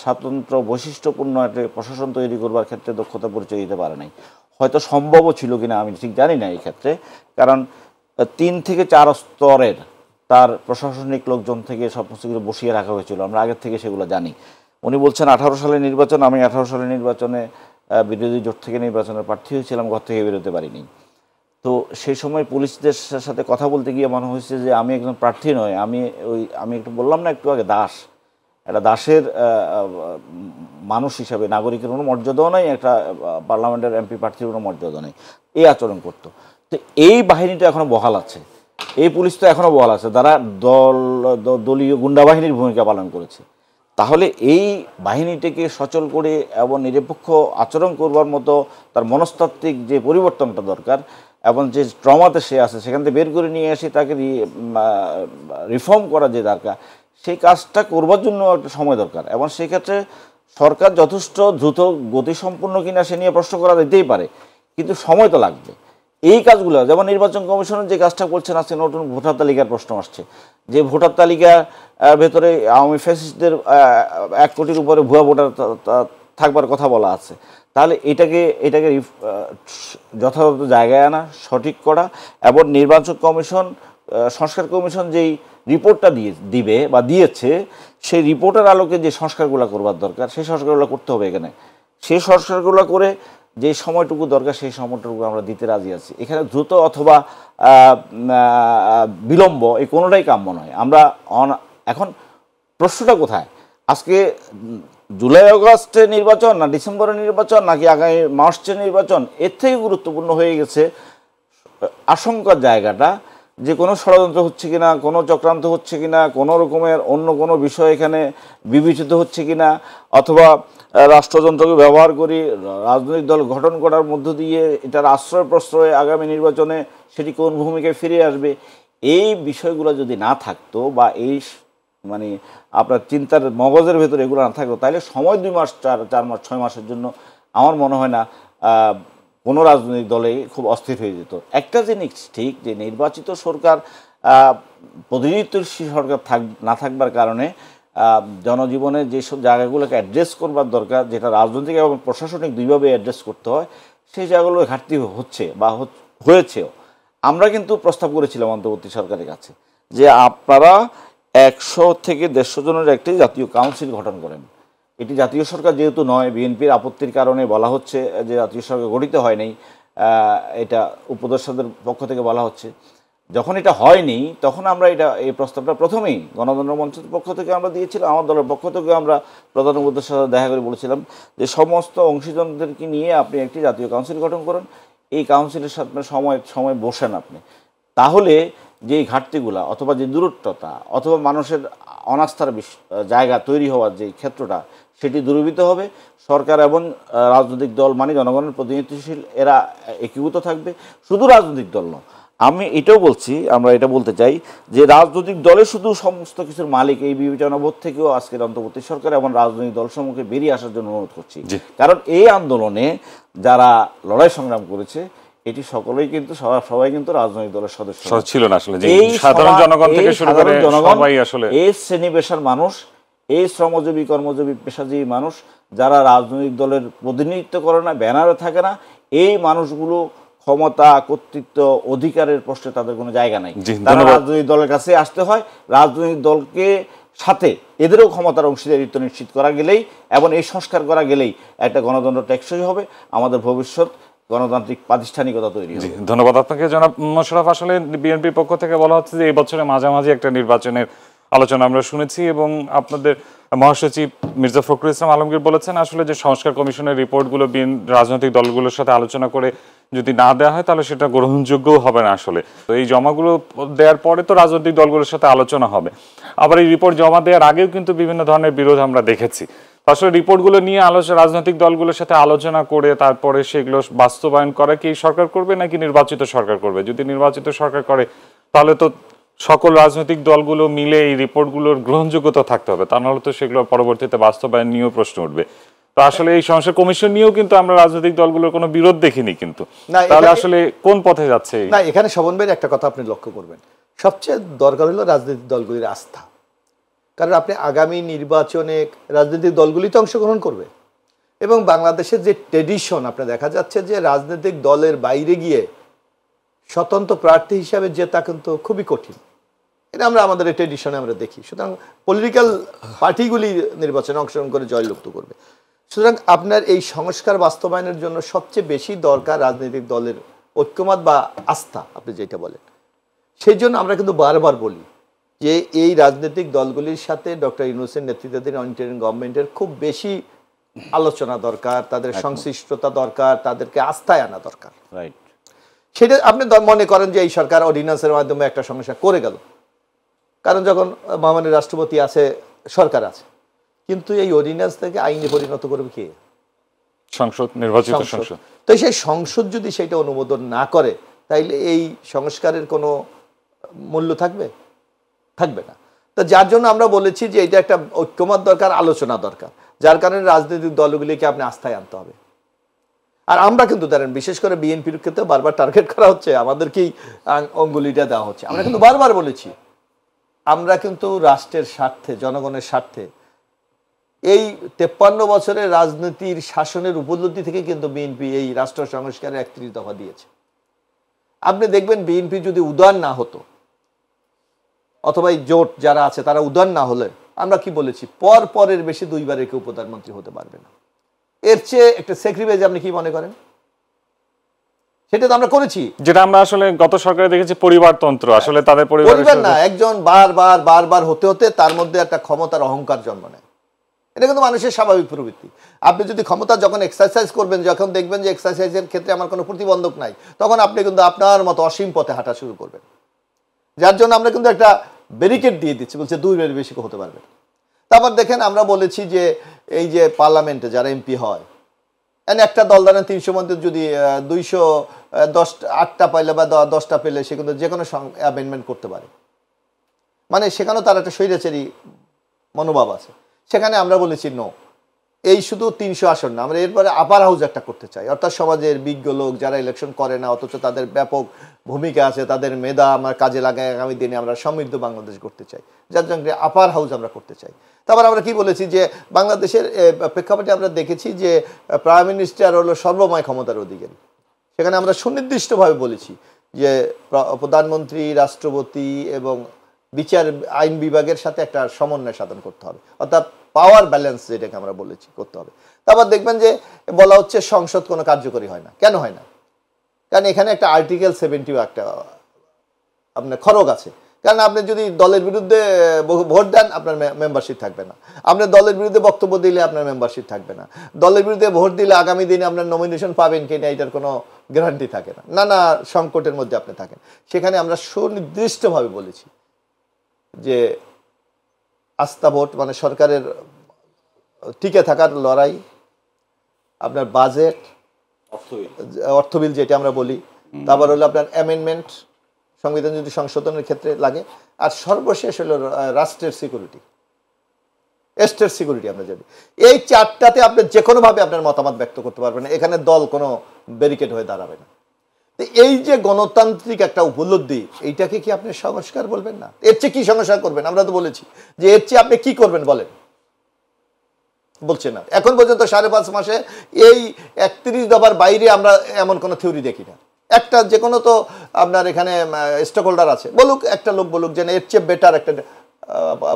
স্বতন্ত্র বৈশিষ্ট্যপূর্ণ একটি প্রশাসন তৈরি করবার ক্ষেত্রে দক্ষতা পরিচয় দিতে পারে নাই। হয়তো সম্ভবও ছিল কিনা আমি ঠিক জানি না এই ক্ষেত্রে, কারণ 3 থেকে 4 স্তরের তার প্রশাসনিক লোকজন থেকে সব কিছুগুলো বসিয়ে রাখা হয়েছিল, আমরা আগের থেকে সেগুলো জানি। উনি বলছেন 18 সালের নির্বাচন, আমি 18 সালের নির্বাচনে বিরোধী জোট থেকে নির্বাচনের প্রার্থী হয়েছিলাম, ঘর থেকে বেরোতে পারিনি। তো সেই সময় পুলিশদের সাথে কথা বলতে গিয়ে মনে হয়েছে যে আমি একজন প্রার্থী নয়, আমি একটু বললাম না একটু আগে, একটা দাসের মানুষ হিসাবে নাগরিকের কোনো মর্যাদাও নেই, একটা পার্লামেন্টের এমপি প্রার্থীর কোনো মর্যাদা নেই, এই আচরণ করতো। তো এই বাহিনীটা এখনো বহাল আছে, এই পুলিশ তো এখনো বহাল আছে, তারা দলীয় গুন্ডা বাহিনীর ভূমিকা পালন করেছে। তাহলে এই বাহিনীটিকে সচল করে এবং নিরপেক্ষ আচরণ করবার মতো তার মনস্তাত্ত্বিক যে পরিবর্তনটা দরকার, এবং যে ট্রমাতে সে আছে সেখান থেকে বের করে নিয়ে এসে তাকে রিফর্ম করা যে দরকার, সেই কাজটা করবার জন্য একটা সময় দরকার। এবং সেই ক্ষেত্রে সরকার যথেষ্ট দ্রুত গতিসম্পন্ন কিনা সে নিয়ে প্রশ্ন করা যেতেই পারে, কিন্তু সময় তো লাগবে। এই কাজগুলো যেমন নির্বাচন কমিশনের যে কাজটা করছেন, আজকে নতুন ভোটার তালিকার প্রশ্ন আসছে, যে ভোটার তালিকা ভেতরে আওয়ামী ফ্যাসিস্টদের 1 কোটির উপরে ভুয়া ভোটার থাকবার কথা বলা আছে। তাহলে এটাকে যথাযথ জায়গায় আনা, সঠিক করা, এবং নির্বাচন কমিশন সংস্কার কমিশন যেই রিপোর্টটা দিবে বা দিয়েছে, সেই রিপোর্টের আলোকে যে সংস্কারগুলো করবার দরকার সেই সংস্কারগুলো করতে হবে। এখানে সেই সংস্কারগুলো করে যে সময়টুকু দরকার সেই সময়টুকু আমরা দিতে রাজি আছি। এখানে দ্রুত অথবা বিলম্ব এই কোনোটাই কাম্য নয়। আমরা এখন প্রশ্নটা কোথায়, আজকে জুলাই আগস্টে নির্বাচন না ডিসেম্বরে নির্বাচন নাকি আগামী মার্চে নির্বাচন, এর থেকে গুরুত্বপূর্ণ হয়ে গেছে আশঙ্কার জায়গাটা, যে কোনো ষড়যন্ত্র হচ্ছে কিনা, কোনো চক্রান্ত হচ্ছে কিনা, কোনো রকমের অন্য কোনো বিষয় এখানে বিবেচিত হচ্ছে কিনা, অথবা রাষ্ট্রযন্ত্রকে ব্যবহার করি রাজনৈতিক দল গঠন করার মধ্য দিয়ে এটার আশ্রয় প্রশ্রয়ে আগামী নির্বাচনে সেটি কোন ভূমিকায় ফিরে আসবে, এই বিষয়গুলো যদি না থাকতো বা এই আপনার চিন্তার মগজের ভেতরে এগুলো না থাকতো, তাহলে সময় 2 মাস 4 মাস 6 মাসের জন্য আমার মনে হয় না কোনো রাজনৈতিক দলেই খুব অস্থির হয়ে যেত। একটা জিনিস ঠিক, যে নির্বাচিত সরকার প্রতিনিধিত্বশীল সরকার না থাকবার কারণে জনজীবনের যেসব জায়গাগুলোকে অ্যাড্রেস করবার দরকার, যেটা রাজনৈতিক এবং প্রশাসনিক দুইভাবে অ্যাড্রেস করতে হয়, সেই জায়গাগুলো ঘাটতি হচ্ছে বা হয়েছেও। আমরা কিন্তু প্রস্তাব করেছিলাম অন্তর্বর্তী সরকারের কাছে যে আপনারা 100 থেকে 150 জনের একটি জাতীয় কাউন্সিল গঠন করেন। এটি জাতীয় সরকার যেহেতু নয়, বিএনপির আপত্তির কারণে বলা হচ্ছে যে জাতীয় সরকার গঠিত হয় নাই, এটা উপদেষ্টাদের পক্ষ থেকে বলা হচ্ছে। যখন এটা হয়নি তখন আমরা এই প্রস্তাবটা প্রথমেই গণতন্ত্র মঞ্চের পক্ষ থেকে আমরা দিয়েছিলাম, আমার দলের পক্ষ থেকে আমরা প্রধান উপদেষ্টার সাথে দেখা করে বলেছিলাম যে সমস্ত অংশীজনদেরকে নিয়ে আপনি একটি জাতীয় কাউন্সিল গঠন করেন, এই কাউন্সিলের সাথে সময় বসেন আপনি, তাহলে যে ঘাটতিগুলা অথবা যে দূরত্বতা অথবা মানুষের অনাস্থার জায়গা তৈরি হওয়ার যে ক্ষেত্রটা, সেটি দূরীভূত হবে। সরকার এবং রাজনৈতিক দল জনগণের প্রতিনিধিশীল, এরা একীভূত থাকবে। শুধু রাজনৈতিক দল নয়, আমি এটাও বলছি, আমরা এটা বলতে চাই যে রাজনৈতিক দলে শুধু সমস্ত কিছুর মালিক, এই বিবেচনাবোধ থেকেও আজকের অন্তর্বর্তী সরকার এবং রাজনৈতিক দল সম্মুখে বেরিয়ে আসার জন্য অনুরোধ করছি। কারণ এই আন্দোলনে যারা লড়াই সংগ্রাম করেছে, এটি সকলেই কিন্তু সবাই কিন্তু রাজনৈতিক দলের সদস্য ছিল না আসলে, সাধারণ জনগণ থেকে শুরু করে সবাই আসলে এই শ্রেণী পেশার মানুষ, এই শ্রমজীবী কর্মজীবী পেশাজীবী মানুষ যারা রাজনৈতিক দলের প্রতিনিধিত্ব করে না, ব্যানারে থাকে না, এই মানুষগুলো ক্ষমতা, কর্তৃত্ব, অধিকারের প্রশ্নে তাদের কোনো জায়গা নাই। তারা রাজনৈতিক দলের কাছে আসতে হয়, রাজনৈতিক দলকে সাথে এদেরও ক্ষমতার অংশীদারিত্ব নিশ্চিত করা গেলেই এবং এই সংস্কার করা গেলেই একটা গণতন্ত্র টেকসই হবে, আমাদের ভবিষ্যৎ গণতান্ত্রিক প্রাতিষ্ঠানিকতা তৈরি হবে। ধন্যবাদ আপনাকে জনাব মোশাররফ। আসলে বিএনপির পক্ষ থেকে বলা হচ্ছে যে এই বছরের মাঝামাঝি একটা নির্বাচনের আলোচনা আমরা শুনেছি এবং আপনাদের মহাসচিব মির্জা ফখরুল ইসলাম আলমগীর বলেছেন আসলে যে সংস্কার কমিশনের রিপোর্টগুলো রাজনৈতিক দলগুলোর সাথে আলোচনা করে যদি না দেওয়া হয় তাহলে সেটা গ্রহণযোগ্যও হবে না। আসলে তো এই জমাগুলো দেওয়ার পরে তো রাজনৈতিক দলগুলোর সাথে আলোচনা হবে, আবার এই রিপোর্ট জমা দেওয়ার আগেও কিন্তু বিভিন্ন ধরনের বিরোধ আমরা দেখেছি। আসলে রিপোর্টগুলো নিয়ে রাজনৈতিক দলগুলোর সাথে আলোচনা করে তারপরে সেগুলো বাস্তবায়ন করা কি সরকার করবে নাকি নির্বাচিত সরকার করবে? যদি নির্বাচিত সরকার করে তাহলে তো সকল রাজনৈতিক দলগুলো মিলে এই রিপোর্টগুলোর গ্রহণযোগ্যতা থাকতে হবে, তা নাহলে তো সেগুলো পরবর্তীতে বাস্তবায়ন নিয়েও প্রশ্ন উঠবে। তো আসলে এই সংস্কার কমিশন নিয়েও কিন্তু আমরা রাজনৈতিক দলগুলোর কোনো বিরোধ দেখিনি, কিন্তু তাহলে আসলে কোন পথে যাচ্ছে? না, এখানে শোভন ভাইয়ের একটা কথা আপনি লক্ষ্য করবেন, সবচেয়ে দরকার হলো রাজনৈতিক দলগুলির আস্থা। কারণ আপনি আগামী নির্বাচনে রাজনৈতিক দলগুলি তো অংশগ্রহণ করবে এবং বাংলাদেশের যে ট্রেডিশন আপনার দেখা যাচ্ছে যে রাজনৈতিক দলের বাইরে গিয়ে স্বতন্ত্র প্রার্থী হিসাবে জেতা কিন্তু খুবই কঠিন। এটা আমরা আমাদের এই ট্রেডিশনে আমরা দেখি। সুতরাং পলিটিক্যাল পার্টিগুলি নির্বাচনে অংশগ্রহণ করে জয়যুক্ত করবে। সুতরাং আপনার এই সংস্কার বাস্তবায়নের জন্য সবচেয়ে বেশি দরকার রাজনৈতিক দলের ঐক্যমত বা আস্থা, আপনি যেটা বলেন। সেই জন্য আমরা কিন্তু বারবার বলি যে এই রাজনৈতিক দলগুলির সাথে ডক্টর ইউনূসের নেতৃত্বাধীন ইন্টারিম গভর্নমেন্টের খুব বেশি আলোচনা দরকার, তাদের সংশ্লিষ্টতা দরকার, তাদেরকে আস্থায় আনা দরকার। রাইট। সেটা আপনি মনে করেন যে এই সরকার অর্ডিন্যান্সের মাধ্যমে একটা সমস্যা করে গেল, কারণ যখন মহামান্য রাষ্ট্রপতি আছে, সরকার আছে, কিন্তু এই অর্ডিন্যান্স থেকে আইনে পরিণত করবে কে? সংসদ, নির্বাচিত সংসদ। তো সেই সংসদ যদি সেটা অনুমোদন না করে তাইলে এই সংস্কারের কোনো মূল্য থাকবে? থাকবে না। তো যার জন্য আমরা বলেছি যে এটা একটা ঐক্যমত দরকার, আলোচনা দরকার, যার কারণে রাজনৈতিক দলগুলিকে আপনি আস্থায় আনতে হবে। আর আমরা কিন্তু ধরেন বিশেষ করে বিএনপির ক্ষেত্রে বারবার টার্গেট করা হচ্ছে, আমাদেরকেই অঙ্গুলিটা দেওয়া হচ্ছে। আমরা কিন্তু বারবার বলেছি আমরা কিন্তু রাষ্ট্রের স্বার্থে, জনগণের স্বার্থে এই 53 বছরের রাজনীতির শাসনের উপলব্ধি থেকে কিন্তু বিএনপি এই রাষ্ট্র সংস্কারের 31 দফা দিয়েছে। আপনি দেখবেন বিএনপি যদি উদার না হতো, অথবা এই জোট যারা আছে তারা উদার না হলে, আমরা কি বলেছি, পরের বেশি দুইবারে কেউ প্রধানমন্ত্রী হতে পারবে না। এর চেয়ে একটা স্যাক্রিফাইস আপনি কি মনে করেন? সেটা তো আমরা করেছি, যেটা আমরা আসলে গত সরকারে দেখেছি পরিবারতন্ত্র। আসলে তাদের পরিবার না, একজন বারবার হতে হতে তার মধ্যে একটা ক্ষমতার অহংকার জন্ম নেয়। এটা কিন্তু মানুষের স্বাভাবিক প্রবৃত্তি। আপনি যদি ক্ষমতা যখন এক্সারসাইজ করবেন, যখন দেখবেন যে এক্সারসাইজের ক্ষেত্রে আমার কোনো প্রতিবন্ধক নাই, তখন আপনি কিন্তু আপনার মতো অসীম পথে হাঁটা শুরু করবেন। যার জন্য আমরা কিন্তু একটা ব্যারিকেড দিয়ে দিচ্ছি, বলছে 2 এর বেশি হতে পারবে। তারপর দেখেন আমরা বলেছি যে এই যে পার্লামেন্টে যারা এমপি হয়, একটা দল ধরেন 300 মধ্যে যদি 208টা পাইলে বা 10টা পেলে সে কিন্তু যে কোনো অ্যামেন্ডমেন্ট করতে পারে। মানে সেখানেও তার একটা স্বৈরাচারী মনোভাব আছে। সেখানে আমরা বলেছি নো, এই শুধু 300 আসন না, আমরা এরপরে আপার হাউস একটা করতে চাই, অর্থাৎ সমাজের বিজ্ঞ লোক যারা ইলেকশন করে না অথচ তাদের ব্যাপক ভূমিকা আছে, তাদের মেধা আমরা কাজে লাগাই, আগামী দিনে আমরা সমৃদ্ধ বাংলাদেশ করতে চাই, যার জন্য আপার হাউস আমরা করতে চাই। তারপর আমরা কি বলেছি যে বাংলাদেশের প্রেক্ষাপটে আমরা দেখেছি যে প্রাইম মিনিস্টার হলো সর্বময় ক্ষমতার অধিকারী। সেখানে আমরা সুনির্দিষ্টভাবে বলেছি যে প্রধানমন্ত্রী, রাষ্ট্রপতি এবং বিচার আইন বিভাগের সাথে একটা সমন্বয় সাধন করতে হবে, অর্থাৎ পাওয়ার ব্যালেন্স যেটাকে আমরা বলেছি করতে হবে। তারপর দেখবেন যে বলা হচ্ছে সংসদ কোনো কার্যকরী হয় না। কেন হয় না? কারণ এখানে একটা আর্টিকেল 70 একটা আপনার খরচ আছে। কারণ আপনি যদি দলের বিরুদ্ধে ভোট দেন আপনার মেম্বারশিপ থাকবে না, আপনি দলের বিরুদ্ধে বক্তব্য দিলে আপনার মেম্বারশিপ থাকবে না, দলের বিরুদ্ধে ভোট দিলে আগামী দিনে আপনার নমিনেশন পাবেন কিনা এটার কোনো গ্যারান্টি থাকে না, নানা সংকটের মধ্যে আপনি থাকেন। সেখানে আমরা সুনির্দিষ্টভাবে বলেছি যে আস্থা ভোট মানে সরকারের টিকে থাকার লড়াই, আপনার বাজেট, অর্থবিল যেটা আমরা বলি, তারপর হলো আপনার অ্যামেন্ডমেন্ট, সংবিধান যদি সংশোধনের ক্ষেত্রে লাগে, আর সর্বশেষ হলো রাষ্ট্রের সিকিউরিটি, স্টেট সিকিউরিটি। আমরা জানি এই 4টাতে আপনি যে কোনোভাবে আপনার মতামত ব্যক্ত করতে পারবেন না, এখানে দল কোনো ব্যারিকেড হয়ে দাঁড়াবে না। এই যে গণতান্ত্রিক একটা উপলব্ধি, এইটাকে কি আপনি সংস্কার বলবেন না? এর চেয়ে কি সংস্কার করবেন? আমরা তো বলেছি যে এর চেয়ে আপনি কি করবেন বলেন, বলছে না। এখন পর্যন্ত 5.5 মাসে এই 31 দফার বাইরে আমরা এমন কোনো থিওরি দেখি না। একটা যে কোনো তো আপনার এখানে স্টেক হোল্ডার আছে, বলুক, একটা লোক বলুক যে এর চেয়ে বেটার একটা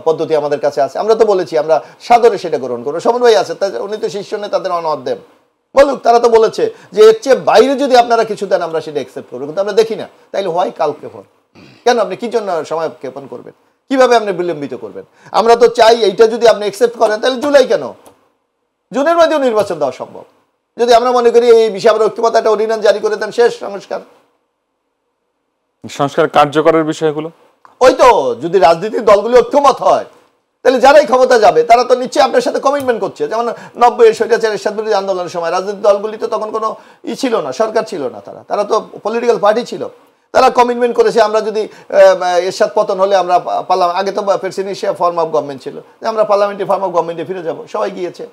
পদ্ধতি আমাদের কাছে আছে। আমরা তো বলেছি আমরা সাদরে সেটা গ্রহণ করবো। সমন্বয় আছে, উনি তো শীর্ষ নেই, তাদের অনদ দেন, বলুক, তারা তো বলেছে যে এর চেয়ে বাইরে যদি আপনারা কিছু দেন আমরা সেটা অ্যাকসেপ্ট করবো, কিন্তু আমরা দেখি না। তাইলে হয় কালকে কেন আপনি কি জন্য সময় ক্ষেপণ করবেন? কিভাবে আপনি বিলম্বিত করবেন? আমরা তো চাই এইটা যদি আপনি একসেপ্ট করেন তাহলে জুলাই কেন, জুনের মধ্যেও নির্বাচন দেওয়া সম্ভব। যদি আমরা মনে করি এই বিষয়ে আমরা ঐক্যমত একটা অর্ডিন্যান্স জারি করে দেন, শেষ সংস্কার। সংস্কার কার্যকরের বিষয়গুলো ওই তো, যদি রাজনৈতিক দলগুলি ঐক্যমত হয় তাহলে যারাই ক্ষমতা যাবে তারা তো নিশ্চয়ই আপনার সাথে কমিটমেন্ট করছে। যেমন 90 স্বৈরাচার এরশাদ বিরোধী আন্দোলনের সময় রাজনৈতিক দলগুলি তো তখন কোনো ছিল না, সরকার ছিল না, তারা তো পলিটিক্যাল পার্টি ছিল। তারা কমিটমেন্ট করেছে আমরা যদি এরশাদ পতন হলে আমরা আগে তো প্রেসিডেন্সিয়াল ফর্ম অফ গভর্নমেন্ট ছিল, আমরা পার্লামেন্টারি ফর্ম অফ গভর্নমেন্টে ফিরে যাব, সবাই গিয়েছে।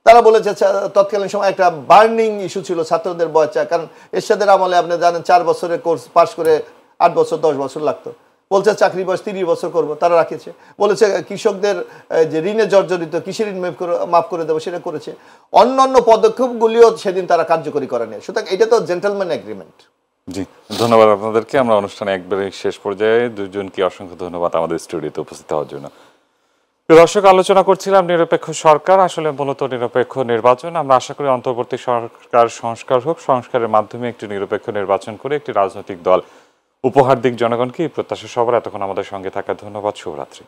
তারা বলেছে তৎকালীন সময় একটা বার্নিং ইস্যু ছিল ছাত্রদের বয়স, কারণ এরশাদের আমলে আপনি জানেন 4 বছরের কোর্স পাস করে 8 বছর 10 বছর লাগতো। বলছে চাকরি বয়স 30 বছর করবো, তারা রাখেছে। বলেছে কৃষকদের যে ঋণে জর্জরিত কৃষি ঋণ মাফ করে দেবো, সেটা করেছে। অন্যান্য পদক্ষেপগুলিও সেদিন তারা কার্যকরী করে নেয়। সুতরাং এটা তো জেন্টলম্যান এগ্রিমেন্ট। জি, ধন্যবাদ আপনাদেরকে। আমরা অনুষ্ঠানে একবারে শেষ পর্যায়ে দুজনকে অসংখ্য ধন্যবাদ আমাদের স্টুডিওতে উপস্থিত হওয়ার জন্য। দর্শক, আলোচনা করছিলাম নিরপেক্ষ সরকার, আসলে মূলত নিরপেক্ষ নির্বাচন। আমরা আশা করি অন্তর্বর্তী সরকার সংস্কার হোক, সংস্কারের মাধ্যমে একটি নিরপেক্ষ নির্বাচন করে একটি রাজনৈতিক দল উপহার দিক জনগণকে, এই প্রত্যাশা সবার। এতক্ষণ আমাদের সঙ্গে থাকার ধন্যবাদ। শুভরাত্রি।